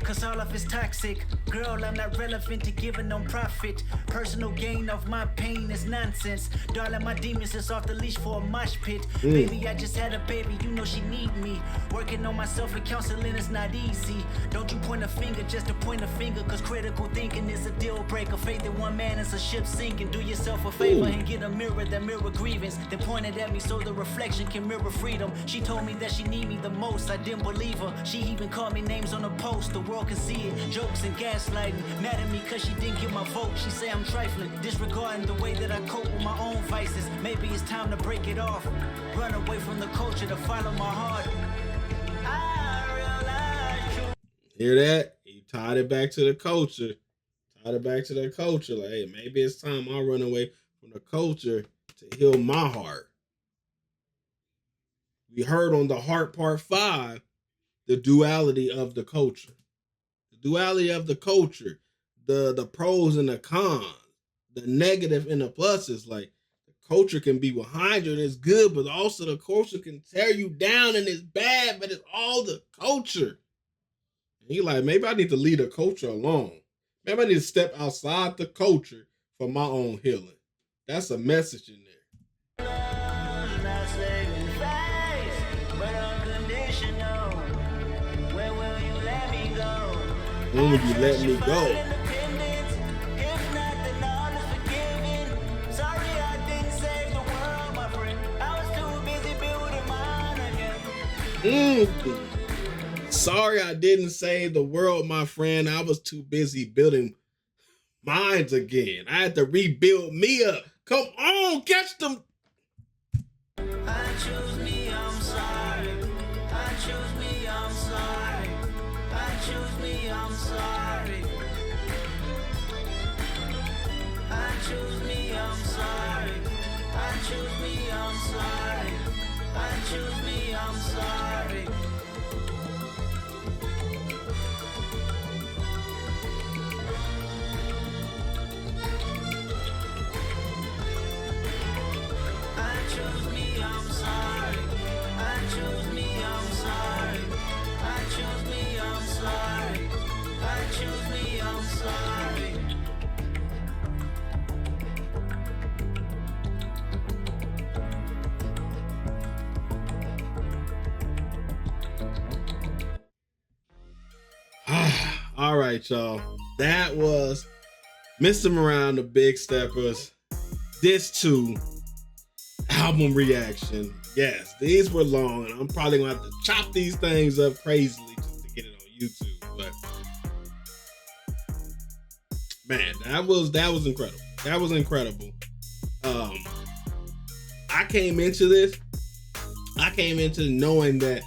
[SPEAKER 4] Cause all of it's toxic. Girl, I'm not relevant to giving no profit. Personal gain of my pain is nonsense. Darling, my demons is off the leash for a mosh pit. Baby, I just had a baby, you know she need me. Working on myself and counseling is not easy. Don't you point a finger just to point a finger. Cause critical thinking is a deal breaker. Faith in one man is a ship sinking. Do yourself a favor and get a mirror that mirror grievance. Then point it at me so the reflection can mirror freedom. She told me that she need me the most. I didn't believe her. She even called me names on the post. The world can see it. Jokes and gaslighting. Mad at me cause she didn't get my vote. She say I'm trifling. Disregarding the way that I cope with my own vices. Maybe it's time to break it off. Run away from the culture to follow my heart. I realize you.
[SPEAKER 1] Hear that? You tied it back to the culture. Tied it back to the culture. Like, hey, maybe it's time I run away from the culture to heal my heart. We heard on the Heart Part 5 the duality of the culture. The duality of the culture. The pros and the cons. The negative and the pluses. Like, the culture can be behind you and it's good, but also the culture can tear you down and it's bad, but it's all the culture. He like, maybe I need to leave the culture alone. Maybe I need to step outside the culture for my own healing. That's a message in there. When will you let me go? Sorry I didn't save the world, my friend. I was too busy building minds again. I had to rebuild me up. Come on, catch them.
[SPEAKER 2] I choose me, I'm sorry. I choose me, I'm sorry. I choose me, I'm sorry. I choose me, I'm sorry. I choose me, I'm sorry. I choose me, I'm sorry. I choose me, I'm sorry. I choose me, I'm sorry. I choose me, I'm sorry. I choose me, I'm sorry.
[SPEAKER 1] All right, y'all. That was Mr. Morale and the Big Steppers. This too. Album reaction. Yes, these were long, and I'm probably gonna have to chop these things up crazily just to get it on YouTube. But man, that was incredible. That was incredible. I came into knowing that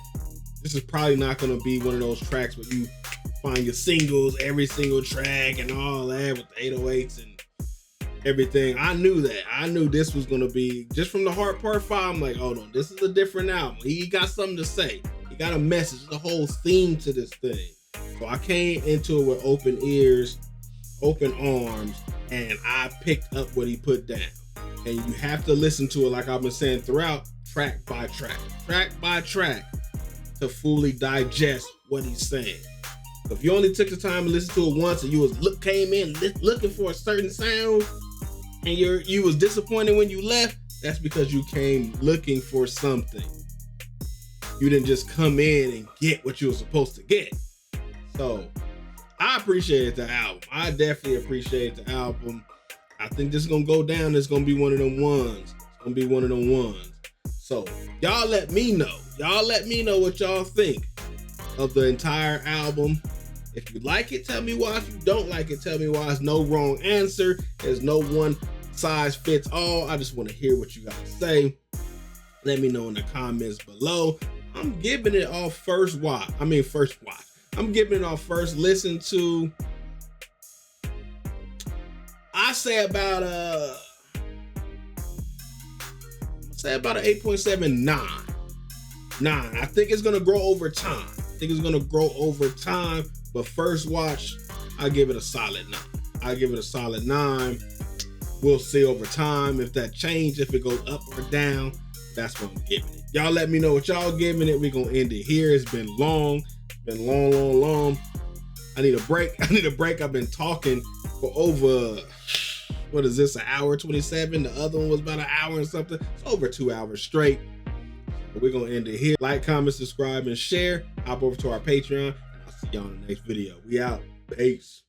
[SPEAKER 1] this is probably not gonna be one of those tracks where you find your singles, every single track, and all that with the 808s and everything. I knew that. I knew this was gonna be just from the Heart Part 5. I'm like, hold on, this is a different album. He got something to say. He got a message, the whole theme to this thing. So I came into it with open ears, open arms, and I picked up what he put down. And you have to listen to it, like I've been saying throughout, track by track, to fully digest what he's saying. So if you only took the time to listen to it once, and you came in looking for a certain sound, and you was disappointed when you left, that's because you came looking for something. You didn't just come in and get what you were supposed to get. So I appreciate the album. I definitely appreciate the album. I think this is gonna go down. It's gonna be one of them ones. It's gonna be one of them ones. So y'all let me know. Y'all let me know what y'all think of the entire album. If you like it, tell me why. If you don't like it, tell me why. There's no wrong answer. There's no one size fits all. I just want to hear what you guys say. Let me know in the comments below. I'm giving it off first watch. I'm giving it off first listen to. I say about an 8.79. 9. I think it's gonna grow over time. But first watch, I give it a solid 9. We'll see over time if that changes, if it goes up or down. That's what I'm giving it. Y'all let me know what y'all giving it. We're gonna end it here. It's been long. Long. I need a break. I've been talking for over, what is this, an hour 27? The other one was about an hour and something. It's over 2 hours straight. But we're gonna end it here. Like, comment, subscribe, and share. Hop over to our Patreon. I'll see y'all in the next video. We out. Peace.